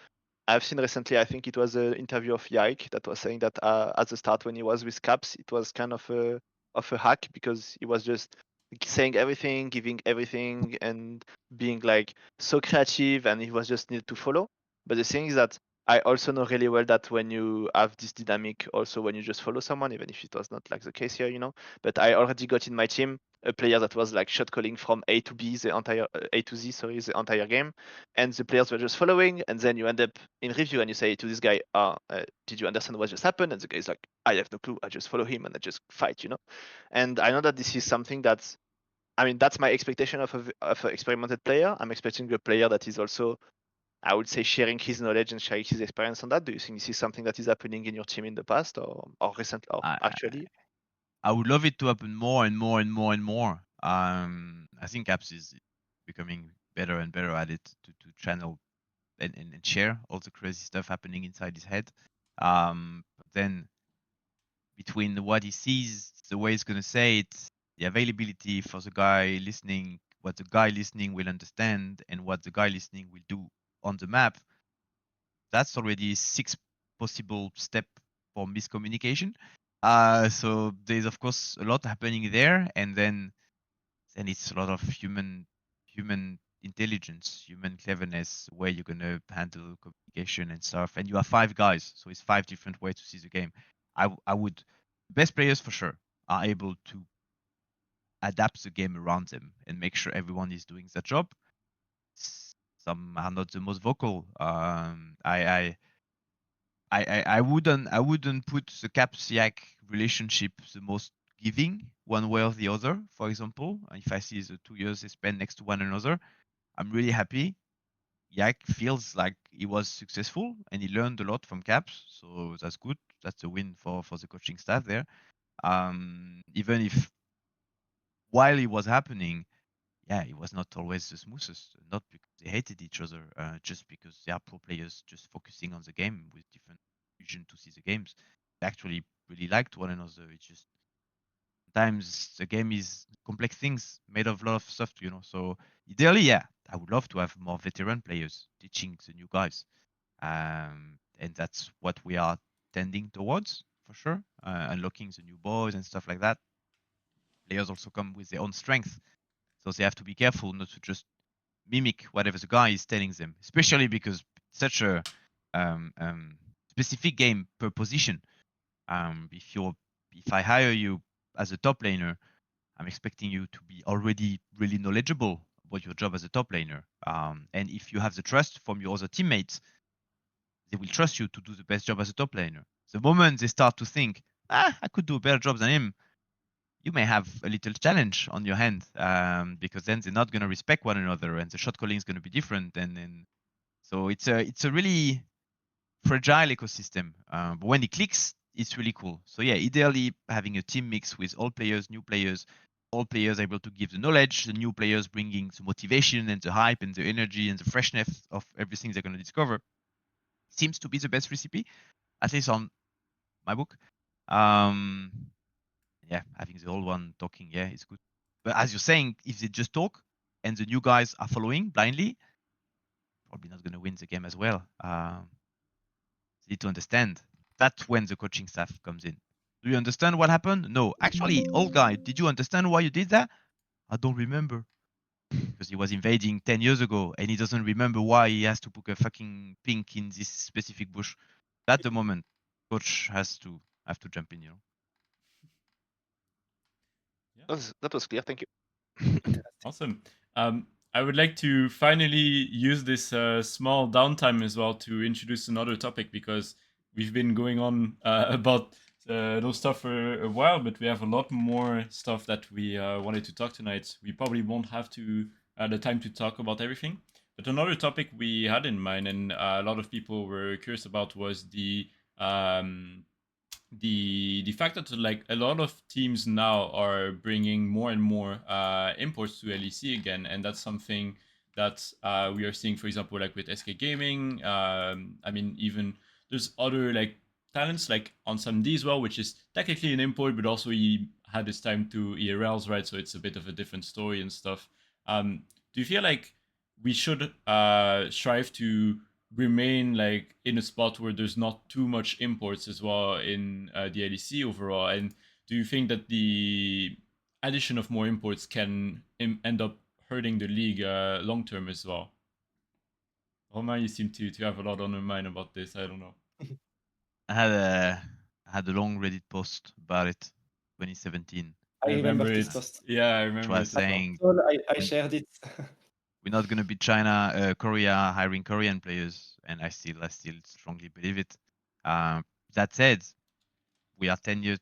I've seen recently, I think it was an interview of Yike that was saying that at the start when he was with Caps, it was kind of a hack because he was just saying everything, giving everything, and being like so creative, and he was just needed to follow. But the thing is that I also know really well that when you have this dynamic, also when you just follow someone, even if it was not like the case here, But I already got in my team a player that was like shot calling from A to B, the entire A to Z, sorry, the entire game, and the players were just following, and then you end up in review and you say to this guy, did you understand what just happened? And the guy's like, I have no clue, I just follow him and I just fight. And I know that this is something that's, I mean, that's my expectation of an experimented player. I'm expecting a player that is also, I would say, sharing his knowledge and sharing his experience on that. Do you think this is something that is happening in your team in the past or recent or
I
actually?
I would love it to happen more and more and more and more. I think Apps is becoming better and better at it to channel and share all the crazy stuff happening inside his head. But then between what he sees, the way he's gonna say it, the availability for the guy listening, what the guy listening will understand, and what the guy listening will do on the map, that's already 6 possible step for miscommunication. So there's of course a lot happening there, and then it's a lot of human intelligence, human cleverness, where you're gonna handle communication and stuff. And you have 5 guys, so it's 5 different ways to see the game. I would, best players for sure are able to adapt the game around them and make sure everyone is doing their job. Some are not the most vocal. I wouldn't put the Caps Yak relationship the most giving one way or the other. For example, if I see the 2 years they spend next to one another, I'm really happy. Yak feels like he was successful and he learned a lot from Caps, so that's good. That's a win for the coaching staff there. Even if while it was happening, yeah, it was not always the smoothest. Not because they hated each other, just because they are pro players just focusing on the game with different vision to see the games. They actually really liked one another. It's just sometimes the game is complex things made of a lot of stuff, So ideally, yeah, I would love to have more veteran players teaching the new guys, and that's what we are tending towards for sure. Unlocking the new boys and stuff like that. Players also come with their own strength, so they have to be careful not to just mimic whatever the guy is telling them, especially because such a specific game per position. If I hire you as a top laner, I'm expecting you to be already really knowledgeable about your job as a top laner. And if you have the trust from your other teammates, they will trust you to do the best job as a top laner. The moment they start to think, I could do a better job than him, you may have a little challenge on your hand, because then they're not going to respect one another, and the shot calling is going to be different. And so it's a really fragile ecosystem. But when it clicks, it's really cool. So yeah, ideally having a team mix with all players, new players, all players able to give the knowledge, the new players bringing the motivation and the hype and the energy and the freshness of everything they're going to discover, seems to be the best recipe, at least on my book. Yeah, having the old one talking, yeah, it's good. But as you're saying, if they just talk and the new guys are following blindly, probably not going to win the game as well. They need to understand. That's when the coaching staff comes in. Do you understand what happened? No. Actually, old guy, did you understand why you did that? I don't remember. Because he was invading 10 years ago and he doesn't remember why he has to put a fucking pink in this specific bush. At the moment, coach has to have to jump in, you know.
That was clear. Thank you.
Awesome. I would like to finally use this small downtime as well to introduce another topic, because we've been going on about those stuff for a while, but we have a lot more stuff that we wanted to talk tonight. We probably won't have the time to talk about everything. But another topic we had in mind, and a lot of people were curious about, was the fact that like a lot of teams now are bringing more and more imports to LEC again, and that's something that we are seeing, for example, like with SK Gaming. I mean, even there's other like talents like on some D as well, which is technically an import, but also he had his time to ERLs, right? So it's a bit of a different story and stuff. Do you feel like we should strive to remain like in a spot where there's not too much imports as well in the LEC overall? And do you think that the addition of more imports can end up hurting the league long term as well? Romain, you seem to have a lot on your mind about this. I don't know.
I had a long Reddit post about it, 2017.
I remember
it.
this post.
Yeah, I
Which
remember
was
it. As well.
saying
I shared it.
we're not gonna be China, Korea hiring Korean players, and I still strongly believe it. That said, we are 10 years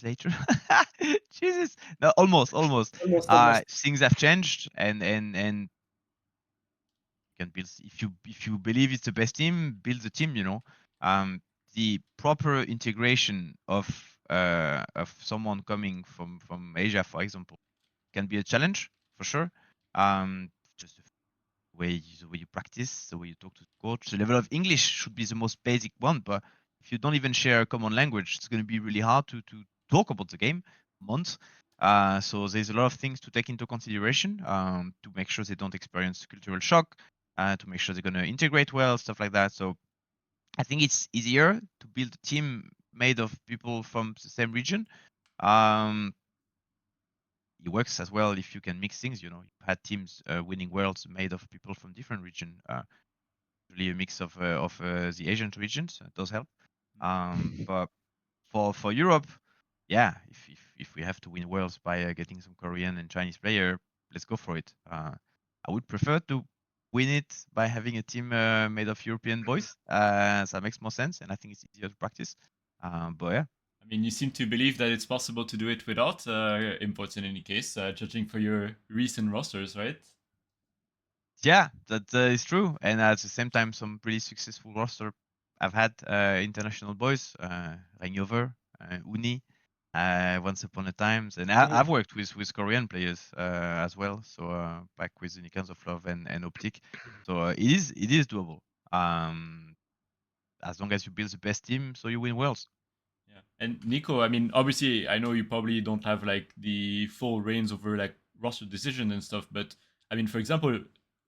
later. Jesus, no, almost.
Almost.
Things have changed, and you can build if you believe it's the best team, build the team. You know, the proper integration of someone coming from Asia, for example, can be a challenge for sure. Just the way you practice, the way you talk to the coach, the level of English should be the most basic one. But if you don't even share a common language, it's going to be really hard to talk about the game months. So there's a lot of things to take into consideration to make sure they don't experience cultural shock, to make sure they're going to integrate well, stuff like that. So I think it's easier to build a team made of people from the same region. It works as well if you can mix things. You know, you had teams winning worlds made of people from different region. Really a mix of the Asian regions does help. But for Europe, yeah, if we have to win worlds by getting some Korean and Chinese player, let's go for it. I would prefer to win it by having a team made of European boys. So that makes more sense, and I think it's easier to practice. But yeah.
I mean, you seem to believe that it's possible to do it without imports in any case, judging for your recent rosters, right?
Yeah, that is true. And at the same time, some pretty successful roster. I've had international boys, Rangover, Uni, once upon a time, and I've worked with Korean players as well. So back with Unicans of Love and Optic. So it is doable. As long as you build the best team, so you win worlds.
Yeah. And Nico, I mean, obviously, I know you probably don't have like the full reins over like roster decision and stuff, but I mean, for example,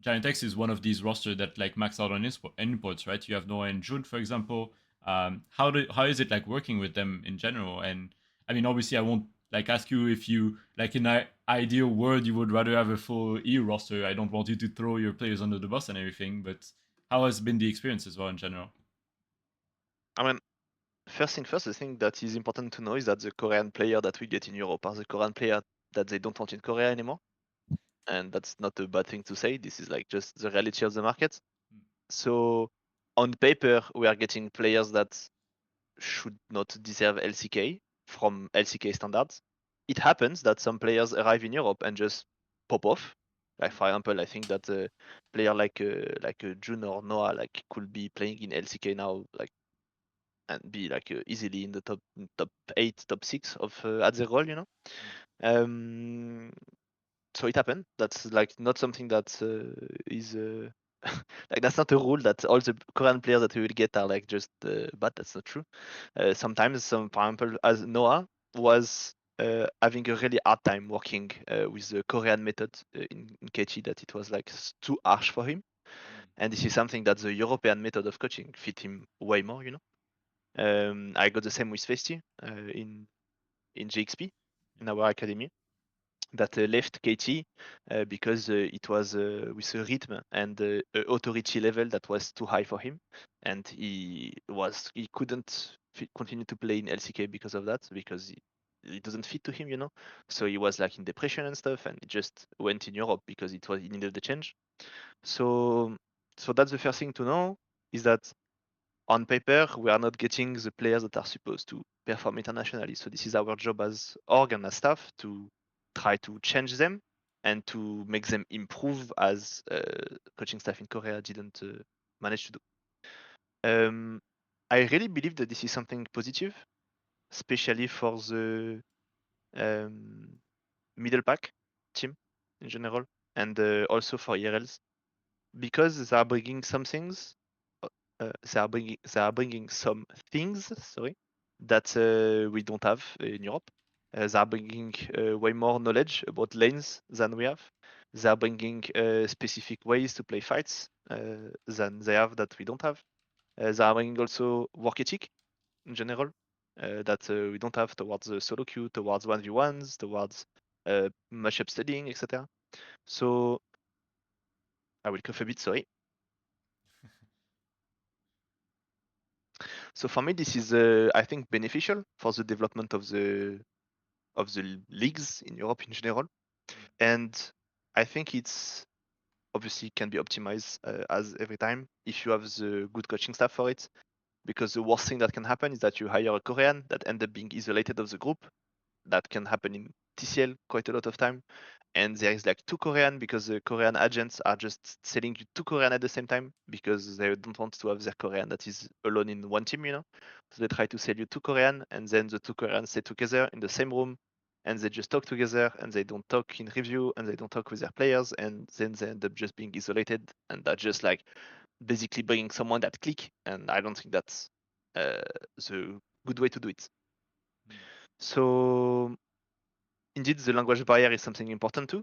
GIANTX is one of these roster that like max out on imports, right? You have Noah and Jude, for example. How is it like working with them in general? And I mean, obviously, I won't like ask you if you like in an ideal world you would rather have a full E roster. I don't want you to throw your players under the bus and everything, but how has been the experience as well in general?
I mean, first thing first, the thing that is important to know is that the Korean player that we get in Europe are the Korean player that they don't want in Korea anymore. And that's not a bad thing to say. This is like just the reality of the market. So on paper, we are getting players that should not deserve LCK from LCK standards. It happens that some players arrive in Europe and just pop off. Like for example, I think that a player like Jun or Noah like could be playing in LCK now, like and be like easily in the top 8, top 6 of at their role, you know. Um, so it happened. That's like not something that is like that's not a rule that all the Korean players that we will get are like just bad. That's not true. Sometimes, some for example, as Noah was having a really hard time working with the Korean method in KT, that it was like too harsh for him. And this is something that the European method of coaching fit him way more, you know. I got the same with Festi in GXP in our academy that left KT because it was with a rhythm and authority level that was too high for him, and he couldn't continue to play in LCK because of that, because it doesn't fit to him, you know. So he was like in depression and stuff, and he just went in Europe because he needed the change. So that's the first thing to know, is that on paper, we are not getting the players that are supposed to perform internationally. So this is our job as org and as staff to try to change them and to make them improve, as coaching staff in Korea didn't manage to do. I really believe that this is something positive, especially for the um, middle pack team in general, and also for ERLs, because they are bringing some things. They are bringing some things, sorry, that we don't have in Europe. They are bringing way more knowledge about lanes than we have. They are bringing specific ways to play fights than they have, that we don't have. They are bringing also work ethic in general that we don't have, towards solo queue, towards 1v1s, towards matchup studying, etc. So I will cough a bit, sorry. So for me, this is, I think, beneficial for the development of the leagues in Europe in general, and I think it's obviously can be optimized as every time if you have the good coaching staff for it. Because the worst thing that can happen is that you hire a Korean that end up being isolated of the group. That can happen in TCL quite a lot of time, and there is like two Korean, because the Korean agents are just selling you two Korean at the same time because they don't want to have their Korean that is alone in one team, you know. So they try to sell you two Korean, and then the two Koreans stay together in the same room, and they just talk together, and they don't talk in review, and they don't talk with their players, and then they end up just being isolated, and that's just like basically bringing someone that click, and I don't think that's the good way to do it. So indeed, the language barrier is something important too.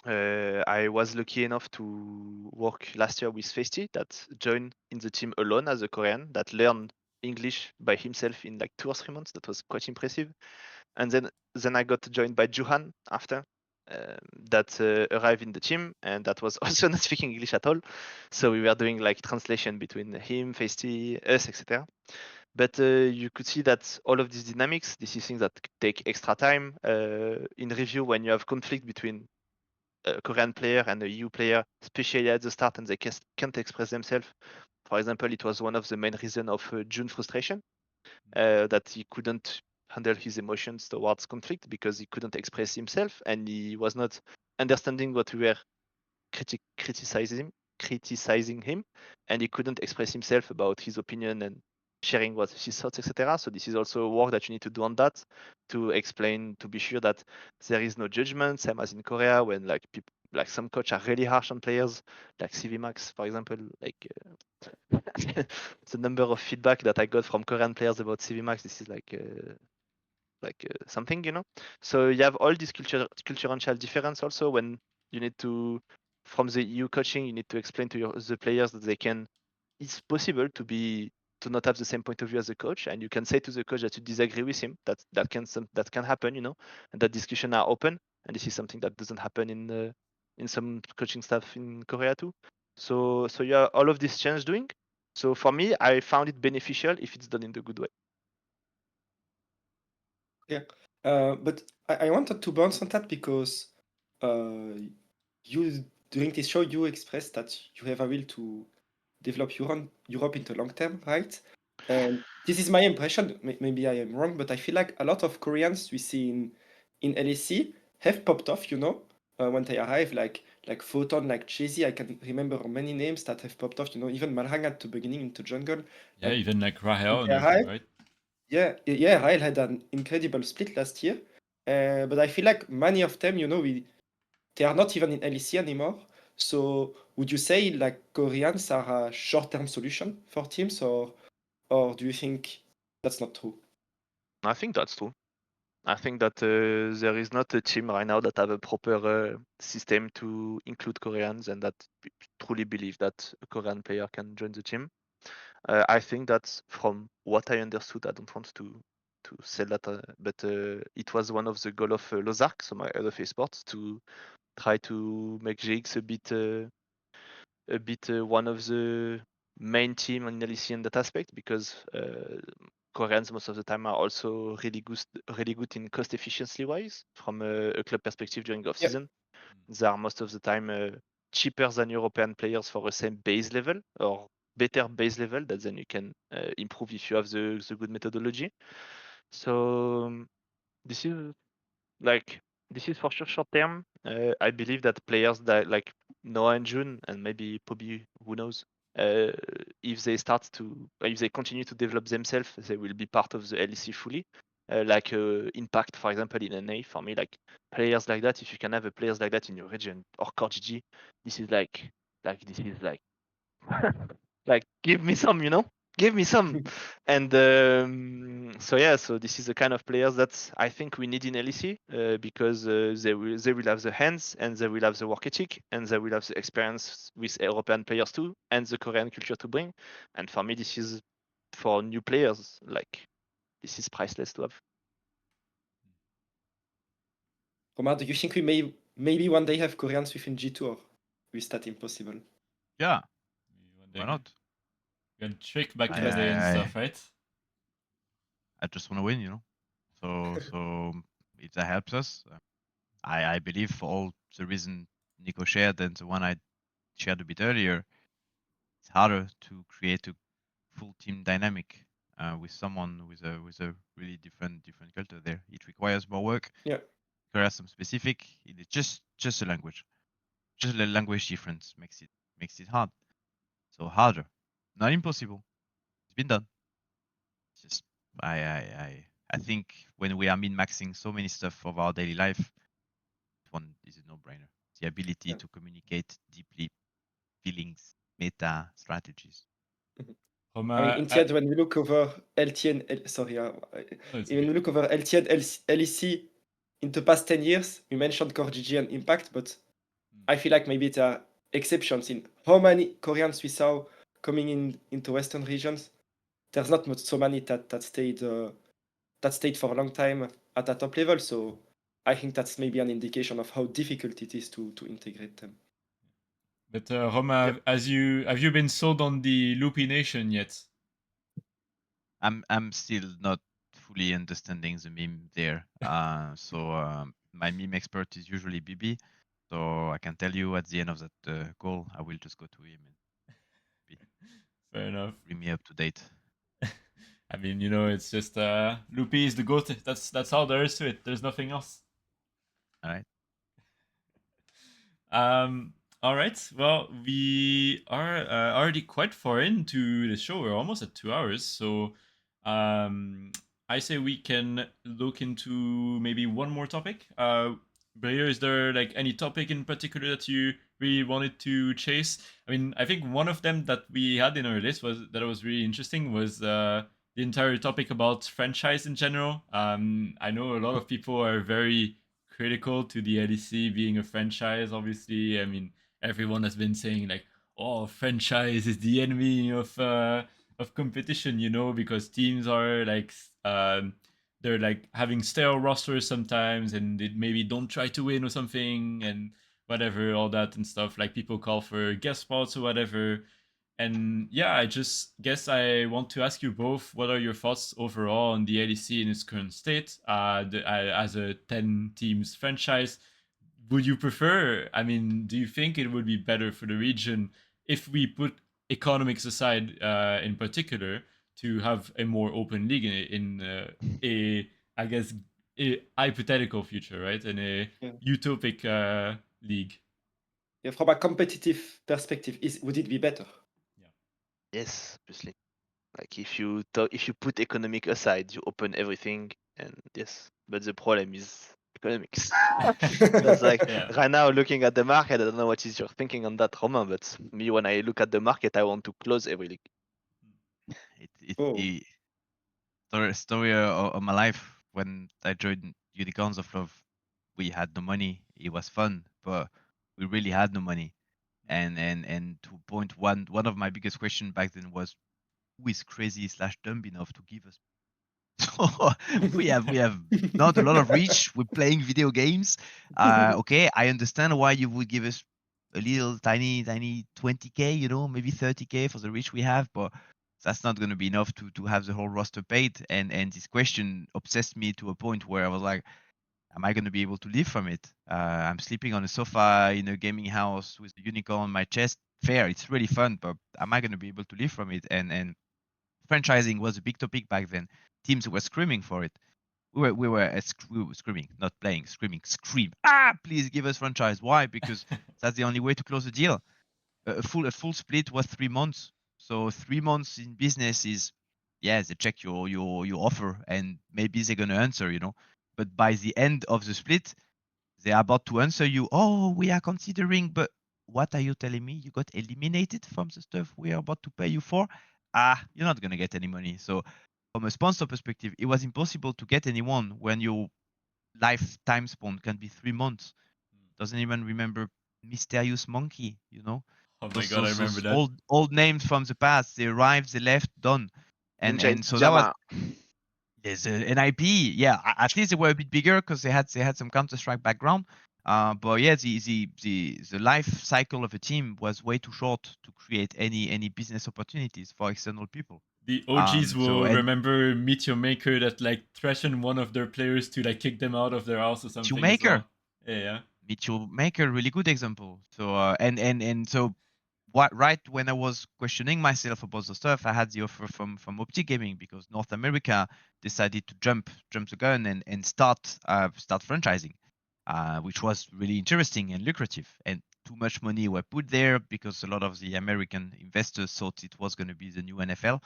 I was lucky enough to work last year with Festi, that joined in the team alone as a Korean, that learned English by himself in like 2 or 3 months. That was quite impressive. And then I got joined by Juhan after, that arrived in the team, and that was also not speaking English at all. So we were doing like translation between him, Festi, us, etc. But you could see that all of these dynamics, this is things that take extra time. In review, when you have conflict between a Korean player and a EU player, especially at the start, and they can't express themselves. For example, it was one of the main reasons of June's frustration, that he couldn't handle his emotions towards conflict because he couldn't express himself, and he was not understanding what we were criticizing him, and he couldn't express himself about his opinion and sharing what his thoughts, etc. So this is also work that you need to do on that, to explain, to be sure that there is no judgment, same as in Korea, when like people, like some coach are really harsh on players, like CV Max, for example. Like the number of feedback that I got from Korean players about CV Max, this is like something, you know. So you have all this cultural difference also, when you need to, from the EU coaching, you need to explain to the players that it's possible to not have the same point of view as the coach, and you can say to the coach that you disagree with him. That can happen, you know, and that discussion are open. And this is something that doesn't happen in some coaching staff in Korea too. So you have all of this change doing, So for me, I found it beneficial if it's done in the good way.
Yeah. But I wanted to bounce on that because you during this show you expressed that you have a will to develop Europe into long term, right? And this is my impression. Maybe I am wrong, but I feel like a lot of Koreans we see in LEC have popped off, when they arrive, like Photon, like Cheesy. I can remember many names that have popped off. Even Malhang at the beginning into jungle.
Yeah,
And
even like
when
Rahel and
they
everything,
arrive,
right?
yeah, Ryle had an incredible split last year. But I feel like many of them, they are not even in LEC anymore. So would you say like Koreans are a short-term solution for teams, or do you think that's not true?
I think that's true. I think that there is not a team right now that have a proper system to include Koreans and that truly believe that a Korean player can join the team. I think that from what I understood, I don't want to say that, but it was one of the goal of Lozark, so my other esports, to try to make GX a bit one of the main team in LEC in that aspect because Koreans most of the time are also really good in cost efficiency wise from a club perspective during off
Yeah.
season. They are most of the time cheaper than European players for the same base level or better base level that then you can improve if you have the good methodology. So this is like this is for sure short term. I believe that players that like Noah and June and maybe Poby, who knows, uh, if they continue to develop themselves, they will be part of the LEC fully. Like Impact, for example, in NA. For me, like players like that, if you can have a players like that in your region or core GG, this is this is like give me some, give me some. And so yeah, so this is the kind of players that I think we need in LEC because they will have the hands and they will have the work ethic and they will have the experience with European players too and the Korean culture to bring. And for me, this is for new players, like this is priceless to have.
Romain, do you think we may maybe one day have Koreans within G2, or is that impossible?
Yeah,
Maybe one
why
day.
not?
Got Trick back in the
Interesting.
day and
I
stuff, right?
I just want to win, So if that helps us, I believe for all the reason Nico shared and the one I shared a bit earlier, it's harder to create a full team dynamic with someone with a really different culture there. It requires more work.
Yeah.
It requires some specific. It is just a language. Just a language difference makes it hard. So harder, not impossible. It's been done. It's just I think when we are min maxing so many stuff of our daily life, one is a no-brainer. The ability
Yeah.
to communicate deeply, feelings, meta strategies.
I mean,
Romain,
in the end, when we look over LT and sorry,
no, it's
when
okay.
we look over LT and LEC in the past 10 years, we mentioned Core GG and Impact, but I feel like maybe there are exceptions in how many Koreans we saw coming into Western regions. There's not much so many that stayed for a long time at a top level. So I think that's maybe an indication of how difficult it is to integrate them.
But Romain,
Yep.
have you been sold on the Loopy Nation yet?
I'm still not fully understanding the meme there. So my meme expert is usually BB. So I can tell you at the end of that call, I will just go to him and
Fair enough.
bring me up to date.
I mean, it's just Loopy is the goat. That's all there is to it. There's nothing else.
All right.
Um, all right. Well, we are already quite far into the show. We're almost at 2 hours. So I say we can look into maybe one more topic. Blair, is there like any topic in particular that you really wanted to chase? I mean, I think one of them that we had in our list was really interesting was the entire topic about franchise in general. I know a lot of people are very critical to the LEC being a franchise. Obviously, I mean, everyone has been saying like, "Oh, franchise is the enemy of competition," because teams are like, they're like having stale rosters sometimes, and they maybe don't try to win or something, and whatever, all that and stuff. Like people call for guest spots or whatever. And yeah, I just guess I want to ask you both, what are your thoughts overall on the LEC in its current state? As a 10 teams franchise, would you prefer, I mean, do you think it would be better for the region if we put economics aside in particular to have a more open league in I guess, a hypothetical future, right? In a
Yeah.
utopic league?
Yeah, from a competitive perspective, would it be better?
Yes, obviously. Like if you put economic aside, you open everything, and yes. But the problem is economics. That's like
Yeah.
right now looking at the market. I don't know what is your thinking on that, Romain. But me, when I look at the market, I want to close every league.
It's
Oh.
the story of my life. When I joined Unicorns of Love, we had no money. It was fun, but we really had no money. And to point one of my biggest questions back then was, who is crazy slash dumb enough to give us? So we have not a lot of reach. We're playing video games. Okay, I understand why you would give us a little tiny 20k, maybe 30k for the reach we have, but that's not going to be enough to have the whole roster paid. And this question obsessed me to a point where I was like, am I going to be able to live from it? I'm sleeping on a sofa in a gaming house with a unicorn on my chest. Fair, it's really fun, but am I going to be able to live from it? And franchising was a big topic back then. Teams were screaming for it. We were screaming, not playing, screaming, scream. Please give us franchise. Why? Because that's the only way to close the deal. A full split was 3 months. So 3 months in business is, yeah, they check your offer and maybe they're gonna answer. But by the end of the split, they are about to answer you. Oh, we are considering, but what are you telling me? You got eliminated from the stuff we are about to pay you for? You're not gonna get any money. So from a sponsor perspective, it was impossible to get anyone when your lifetime span can be 3 months. Doesn't even remember Mysterious Monkey.
Oh my
Those
god, I
those
remember
those
that.
old names from the past. They arrived, they left, done. And
Ninja in
and so that was
Pyjama.
there's an IP. Yeah, at least they were a bit bigger because they had some Counter Strike background. But yeah, the life cycle of a team was way too short to create any business opportunities for external people.
The OGs
So
will
and
remember Meteor Maker that like threatened one of their players to like kick them out of their house or
Two
something as
Maker,
well. Yeah.
Mitchell Maker, really good example. So and so what right when I was questioning myself about the stuff, I had the offer from Optic Gaming because North America decided to jump the gun and start franchising, which was really interesting and lucrative. And too much money were put there because a lot of the American investors thought it was going to be the new NFL.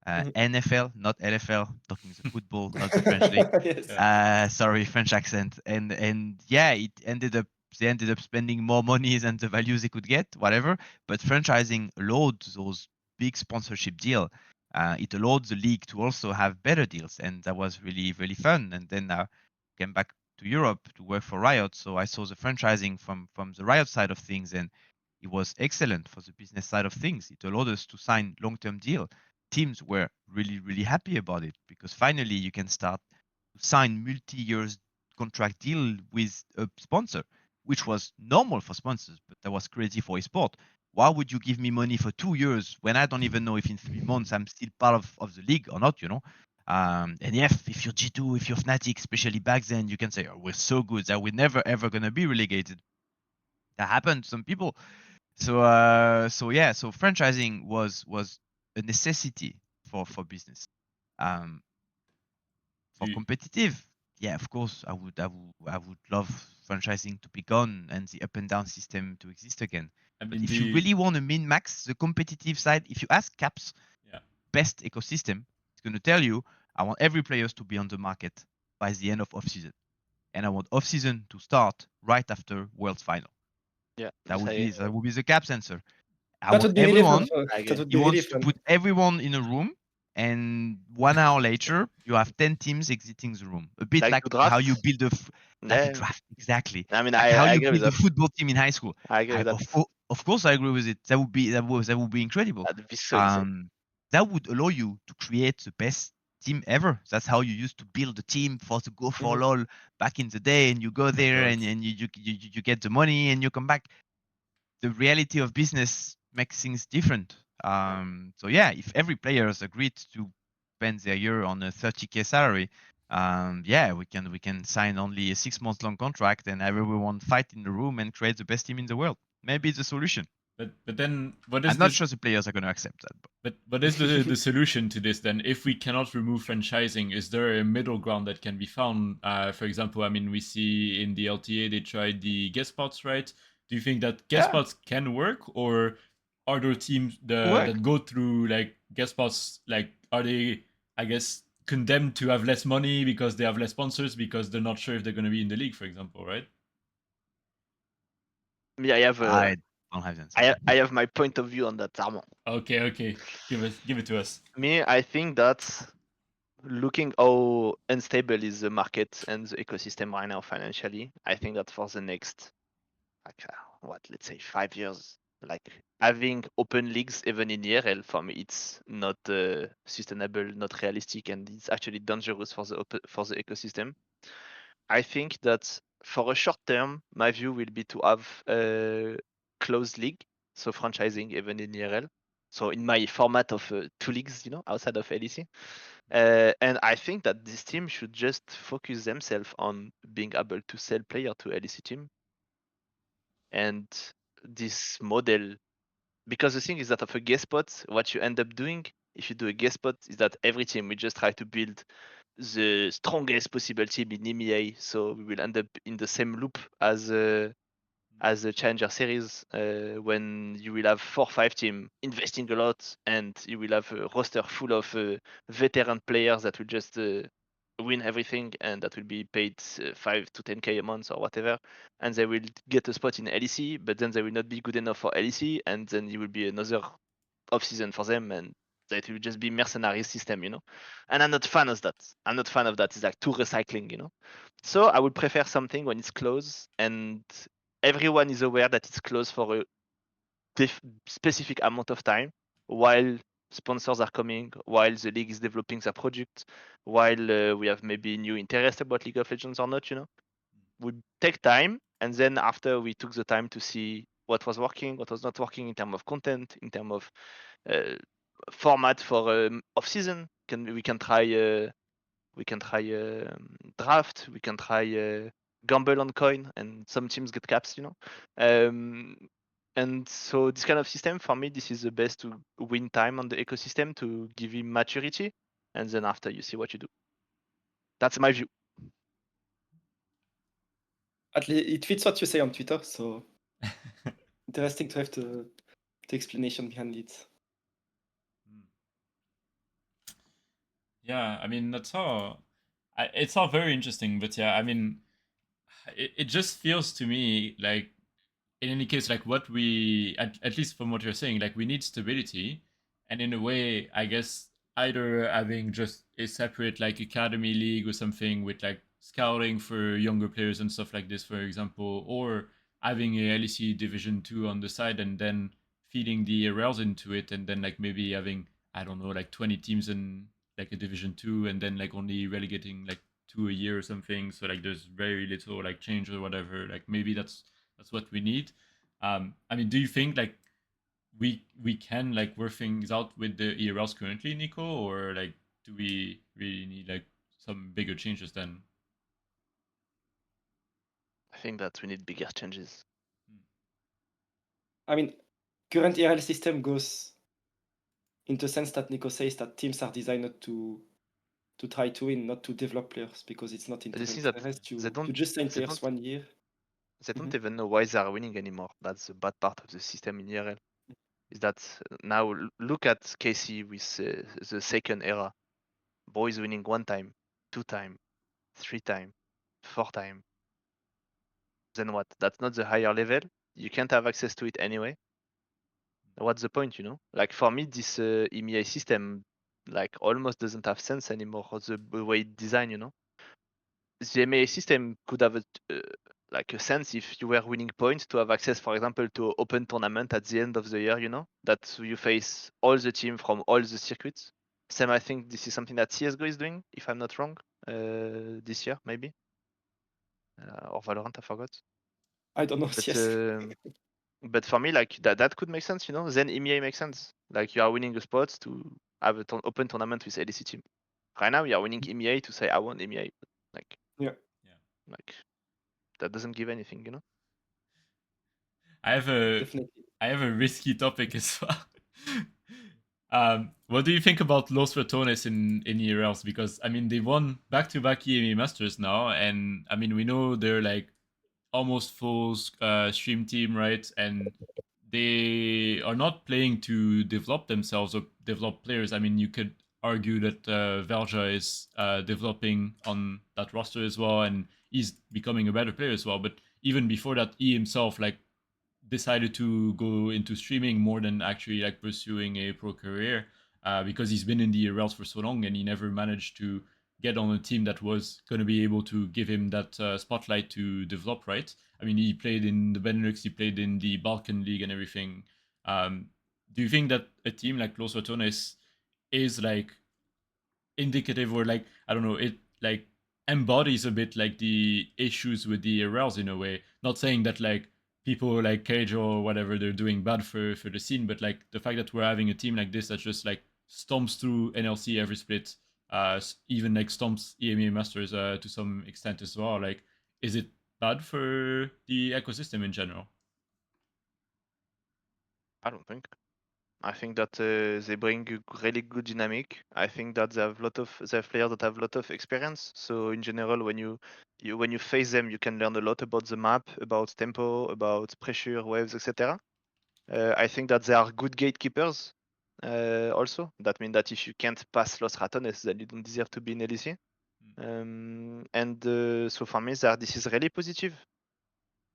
Mhm.
NFL, not LFL, talking the football, not the French league.
Yes.
Sorry, French accent. And yeah, they ended up spending more money than the values they could get, whatever. But franchising allowed those big sponsorship deal. It allowed the league to also have better deals, and that was really really fun. And then came back to Europe to work for Riot, so I saw the franchising from the Riot side of things, and it was excellent for the business side of things. It allowed us to sign long-term deal. Teams were really really happy about it because finally you can start to sign multi-year contract deal with a sponsor, which was normal for sponsors, but that was crazy for esport. Why would you give me money for 2 years when I don't even know if in 3 months I'm still part of the league or not? And yeah, if you're G2, if you're Fnatic, especially back then, you can say, oh, we're so good that we're never ever gonna be relegated. That happened to some people. So franchising was a necessity for business. Um,
Do
for
you,
competitive, yeah, of course, I would love franchising to be gone and the up and down system to exist again.
I
But
mean,
if you really want to min max the competitive side, if you ask Caps
yeah.
best ecosystem, it's going to tell you I want every players to be on the market by the end of off season, and I want off season to start right after World's final.
Yeah,
That
this
would be
I
that would be the Caps answer. I
That
want
would be really fun.
everyone.
That
agree.
would
He
be really
wants to
fun.
put everyone in a room, and 1 hour later, you have 10 teams exiting the room. A bit
Like
like
to
how you
draft.
build like a
Yeah.
draft, exactly.
I mean,
Like how
I
you
agree with
build a
that.
football team in high school.
I agree with that.
Of course, I agree with it. That would be incredible.
That'd be so insane.
That would allow you to create the best team ever. That's how you used to build a team for the Go for
Mhm.
LOL back in the day, and you go
Oh my
there
god.
and you get the money and you come back. The reality of business makes things different. So yeah, if every player has agreed to spend their year on a 30K salary, yeah, we can sign only a 6 month long contract and everyone fight in the room and create the best team in the world. Maybe it's a solution.
But then what is
I'm not sure the players are going to accept that.
But what is the solution to this then? If we cannot remove franchising, is there a middle ground that can be found? For example, I mean, we see in the LTA they tried the guest spots, right? Do you think that guest
Yeah.
spots can work, or are there teams
Work.
that go through like guest spots? Like, are they, I guess, condemned to have less money because they have less sponsors because they're not sure if they're going to be in the league, for example, right?
Me, I have
I don't have the answer.
I have my point of view on that, Armand.
Okay, give it to us.
Me, I think that looking how unstable is the market and the ecosystem right now financially, I think that for the next, like, let's say 5 years, like having open leagues even in ERL, for me, it's not sustainable, not realistic, and it's actually dangerous for for the ecosystem. I think that for a short term, my view will be to have a closed league, so franchising even in ERL. So in my format of 2 leagues, outside of LEC. And I think that this team should just focus themselves on being able to sell player to LEC team. And this model, because the thing is that of a guest spot, what you end up doing if you do a guest spot is that every team will just try to build the strongest possible team in EMEA. So we will end up in the same loop as a challenger series when you will have 4 or 5 team investing a lot and you will have a roster full of veteran players that will just win everything and that will be paid 5 to 10K a month or whatever, and they will get a spot in LEC, but then they will not be good enough for LEC, and then it will be another off season for them, and that will just be mercenary system, and I'm not fan of that. It's like too recycling. So I would prefer something when it's closed and everyone is aware that it's closed for a specific amount of time while sponsors are coming, while the league is developing their product, while we have maybe new interest about League of Legends or not. We take time, and then after we took the time to see what was working, what was not working in terms of content, in terms of uh, format for off season. We can try draft. We can try gamble on coin, and some teams get caps. Um, and so this kind of system for me, this is the best to win time on the ecosystem to give him maturity, and then after you see what you do. That's my view.
At least it fits what you say on Twitter, so interesting to have the explanation behind it.
Yeah, I mean that's all. It's all very interesting, but yeah, I mean, it just feels to me like, in any case, like what we at least from what you're saying, like we need stability, and in a way, I guess either having just a separate like academy league or something with like scouting for younger players and stuff like this, for example, or having a LEC Division 2 on the side and then feeding the ERLs into it, and then like maybe having, I don't know, like 20 teams in like a Division 2, and then like only relegating like 2 a year or something. So like there's very little like change or whatever. Like maybe that's what we need. I mean, do you think like we can like work things out with the ERLs currently, Nico, or like do we really need like some bigger changes then?
I think that we need bigger changes.
I mean, current ERL system goes in the sense that Nico says that teams are designed to try to win, not to develop players, because it's not in
But
their
the thing that
interest
they
to
don't
just sign
they
players
don't
1 year.
they don't
Mhm.
even know why they are winning anymore. That's the bad part of the system in ERL. Is that now look at KC with the second era. Boys winning 1 time, 2 time, 3 time, 4 time. Then what? That's not the higher level. You can't have access to it anyway. What's the point? Like for me, this EMEA system like almost doesn't have sense anymore. The way it's designed. The EMEA system could have like a sense if you were winning points to have access, for example, to open tournament at the end of the year. That you face all the team from all the circuits. Same, I think this is something that CS:GO is doing, if I'm not wrong, this year maybe, or Valorant, I forgot.
I don't know.
But
Yes.
But for me, like that could make sense, you know. Then EMEA makes sense. Like you are winning a spot to have an open tournament with LEC team. Right now, you are winning EMEA to say I want EMEA. Like,
Yeah.
like that doesn't give anything, you know.
I have a
Definitely.
I have a risky topic as well. What do you think about Los Ratones in ERLs? Because I mean, they won back-to-back EMA Masters now, and I mean, we know they're like almost full stream team, right? And they are not playing to develop themselves or develop players. I mean, you could argue that Velja is developing on that roster as well, and he's becoming a better player as well. But even before that, he himself like decided to go into streaming more than actually like pursuing a pro career because he's been in the ERLs for so long and he never managed to get on a team that was going to be able to give him that spotlight to develop, right? I mean, he played in the Benelux, he played in the Balkan League and everything. Do you think that a team like Los Ratones is like indicative or like I don't know, it like embodies a bit like the issues with the ERLs in a way. Not saying that like people like Cage or whatever they're doing bad for the scene, but like the fact that we're having a team like this that just like stomps through NLC every split, even like stomps EMEA Masters to some extent as well. Like, is it bad for the ecosystem in general?
I don't think. I think that they bring a really good dynamic. I think that they have players that have a lot of experience. So in general, when you face them, you can learn a lot about the map, about tempo, about pressure, waves, etc. I think that they are good gatekeepers. Also, that means that if you can't pass Los Ratones, then you don't deserve to be in LEC. And so for me, this is really positive.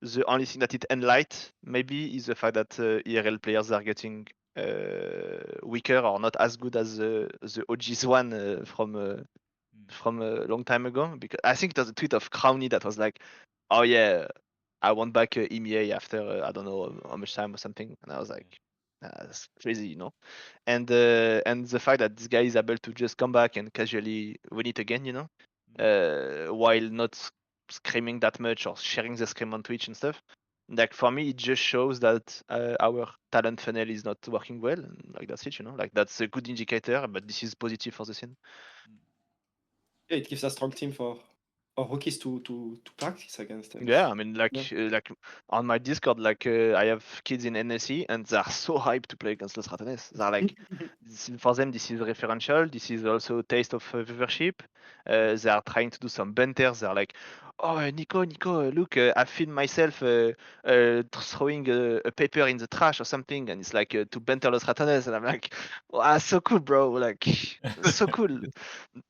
The only thing that it enlight maybe is the fact that ERL players are getting weaker or not as good as the OG's one from a long time ago. Because I think it was a tweet of Crowny that was like, "Oh yeah, I want back EMEA after I don't know how much time or something," and I was like, "That's crazy, you know." And the fact that this guy is able to just come back and casually win it again, you know, while not screaming that much or sharing the scream on Twitch and stuff. Like for me, it just shows that our talent funnel is not working well. And like that's it, you know. Like that's a good indicator, but this is positive for the scene.
Yeah, it gives a strong team for rookies to practice against. And
Yeah, I mean,
yeah.
like on my Discord, like I have kids in NSE, and they're so hyped to play against Los Ratones. They're like, for them, this is referential. This is also a taste of viewership. They are trying to do some banters. They're like, "Oh, Nico, look, I filmed myself throwing a paper in the trash or something," and it's like to banter Los Ratones, and I'm like, "Wow, so cool, bro! Like, so cool."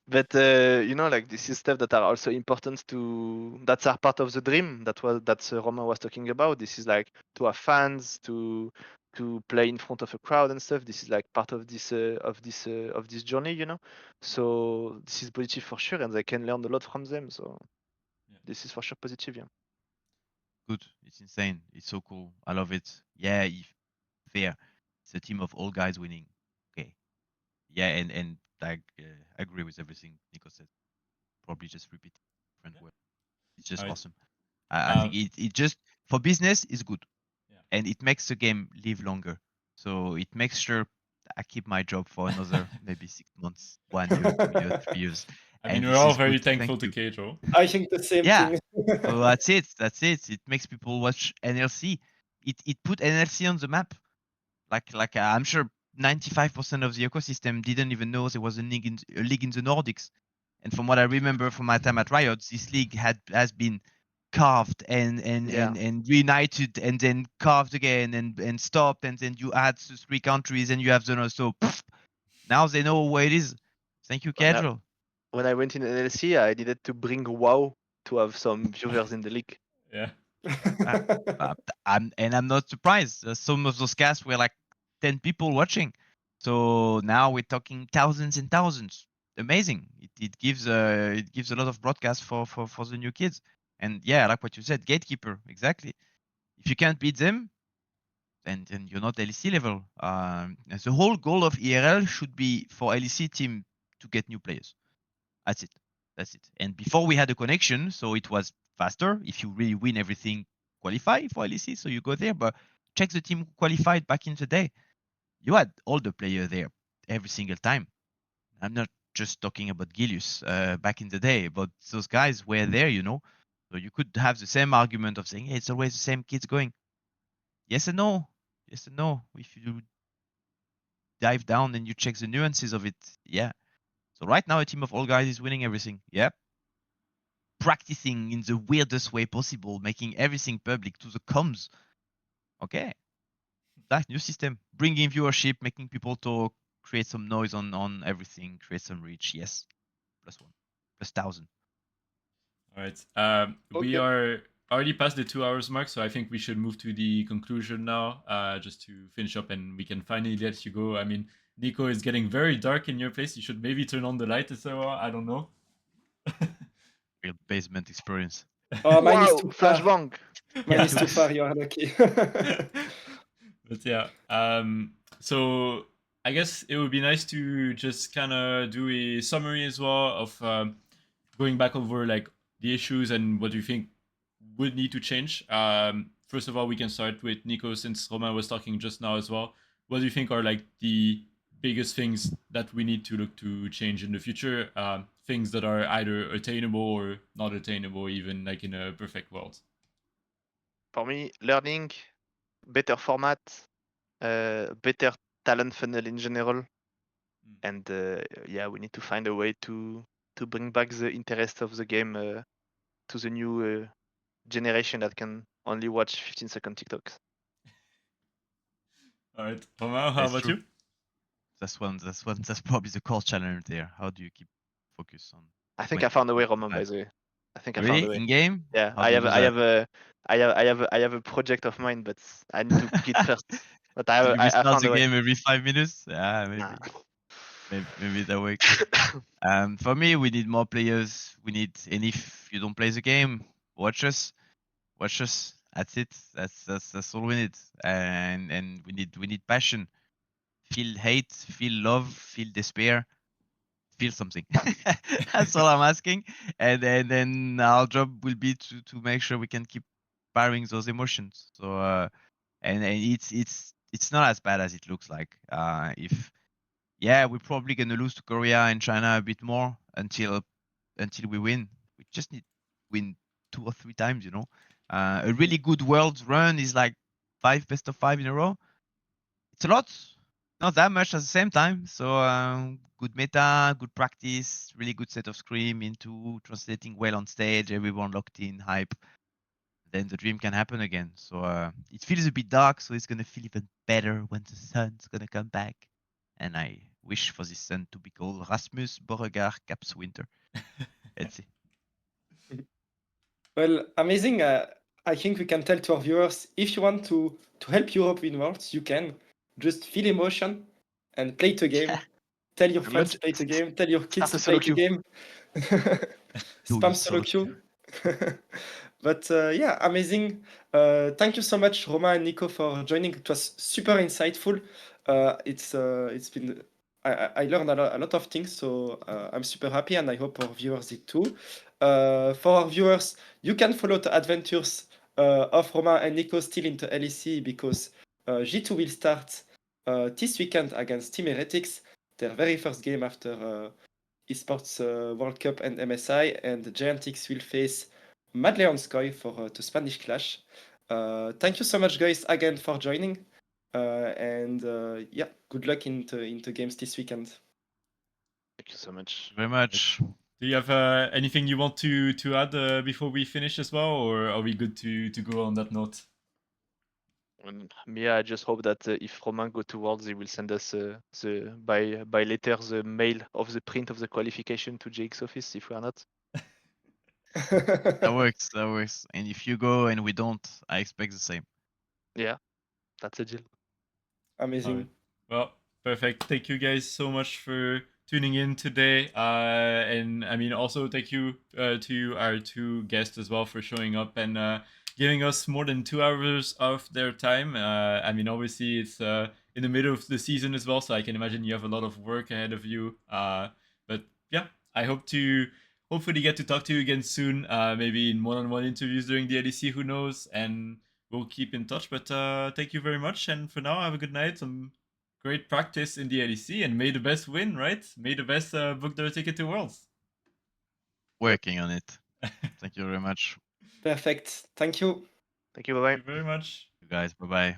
But you know, like this is stuff that are also important to that are part of the dream that Romain was talking about. This is like to have fans, to play in front of a crowd and stuff. This is like part of this journey, you know. So this is positive for sure, and they can learn a lot from them. So
Yeah.
this is for sure positive, yeah.
Good. It's insane. It's so cool. I love it. Yeah, fair. It's a team of all guys winning. Okay. Yeah, and I agree with everything Nico said. Probably just repeat different way. It's just
Alright.
awesome. I think it just for business is good,
Yeah.
and it makes the game live longer. So it makes sure I keep my job for another maybe 6 months, 1 year, 2 years, 3 years.
I mean,
And
we're
this
all
is
very
good. Thank
thankful to
you.
Keijo.
I think the same
Yeah.
thing.
So that's it. That's it. It makes people watch NLC. It put NLC on the map. Like I'm sure 95% of the ecosystem didn't even know there was a league in the Nordics. And from what I remember from my time at Riot, this league has been carved
Yeah.
and reunited and then carved again and stopped, and then you add 3 countries and you have the so now they know where it is. Thank you,
When I,
Casual.
when I went in NLC, I needed to bring WoW to have some viewers in the league.
Yeah.
I'm not surprised. Some of those casts were like 10 people watching. So now we're talking thousands and thousands. Amazing. It gives a lot of broadcast for the new kids. And yeah, like what you said, gatekeeper, exactly. If you can't beat them, then you're not LEC level. And the whole goal of ERL should be for LEC team to get new players. That's it. That's it. And before we had a connection, so it was faster. If you really win everything, qualify for LEC, so you go there. But check the team who qualified back in the day. You had all the players there every single time. I'm not just talking about Gilius back in the day, but those guys were there, you know. So you could have the same argument of saying, hey, it's always the same kids going. Yes and no. Yes and no. If you dive down and you check the nuances of it, yeah. So right now, a team of all guys is winning everything. Yep. Practicing in the weirdest way possible, making everything public to the comms. Okay. That new system, bringing viewership, making people talk, create some noise on everything, create some reach. Yes. +1, +1000.
All right. We
Okay.
are already past the 2 hours mark, so I think we should move to the conclusion now, just to finish up, and we can finally let you go. I mean, Nico, is getting very dark in your place. You should maybe turn on the light, etc. I don't know.
Real basement experience.
Oh, mine is
Wow,
too far.
flashbang.
Mine
Yeah.
is too far. You are lucky.
But yeah, so I guess it would be nice to just kind of do a summary as well of going back over like the issues and what you think would need to change. First of all, we can start with Nico, since Romain was talking just now as well. What do you think are like the biggest things that we need to look to change in the future? Things that are either attainable or not attainable, even like in a perfect world.
For me, learning, better format, better talent funnel in general, and yeah, we need to find a way to bring back the interest of the game to the new generation that can only watch 15-second TikToks.
All right, Romain, how
That's
about
true.
you?
That's probably the core challenge there. How do you keep focus on
I think I found a way, Roman. By
2025?
the way, I think I found a
Really?
way.
In game?
Yeah,
How do you do that?
I have a project of mine, but I need to pick it first. But
Do you
I
restart
found
the
a way.
game every 5 minutes? Yeah,
Nah.
maybe that works. For me, we need more players. We need, and if you don't play the game, watch us. Watch us. That's it. That's all we need. And we need passion. Feel hate. Feel love. Feel despair. Feel something. That's all I'm asking. And then our job will be to make sure we can keep firing those emotions. So and it's not as bad as it looks like. If yeah, we're probably gonna lose to Korea and China a bit more until we win. We just need win 2 or 3 times, you know. A really good world run is like 5 best of 5 in a row. It's a lot, not that much at the same time. So good meta, good practice, really good set of scrim into translating well on stage, everyone locked in, hype. Then the dream can happen again. So it feels a bit dark, so it's gonna feel even better when the sun's gonna come back. And I wish for this sun to be called Rasmus Beauregard Caps Winter. Let's see.
Well, amazing. I think we can tell to our viewers, if you want to help Europe win Worlds, you can. Just feel emotion and play the game. Tell your friends to play the game. Tell your kids
Start
to
a
play
solo
the
queue.
game.
Do
Spam
your
solo
solo
queue. But yeah, amazing. Thank you so much, Roma and Nico, for joining. It was super insightful. It's been I learned a lot of things, so I'm super happy, and I hope our viewers did too. For our viewers, you can follow the adventures of Roma and Nico still in the LEC, because G2 will start this weekend against Team Heretics, their very first game after Esports World Cup and MSI, and GIANTX will face Mad Leonskoy for the Spanish clash. Thank you so much, guys, again for joining. And yeah, good luck into games this weekend.
Thank you so much.
Very much.
Do you have anything you want to add before we finish as well, or are we good to go on that note?
And me, I just hope that if Romain go to Worlds, he will send us the by letter the mail of the print of the qualification to GX office if we are not.
That works. That works. And if you go and we don't, I expect the same.
Yeah, that's a deal.
Amazing.
All right. Well, perfect. Thank you guys so much for tuning in today. And I mean, also thank you to our two guests as well for showing up and giving us more than 2 hours of their time. I mean, obviously it's in the middle of the season as well, so I can imagine you have a lot of work ahead of you. But yeah, I hope to hopefully get to talk to you again soon. Maybe in one-on-one interviews during the LEC, who knows? And we'll keep in touch. But thank you very much, and for now, have a good night. Some great practice in the LEC, and may the best win, right? May the best book their ticket to Worlds.
Working on it. Thank you very much,
Perfect. Thank you.
Thank you. Bye bye.
Thank you very much.
you guys. Bye bye.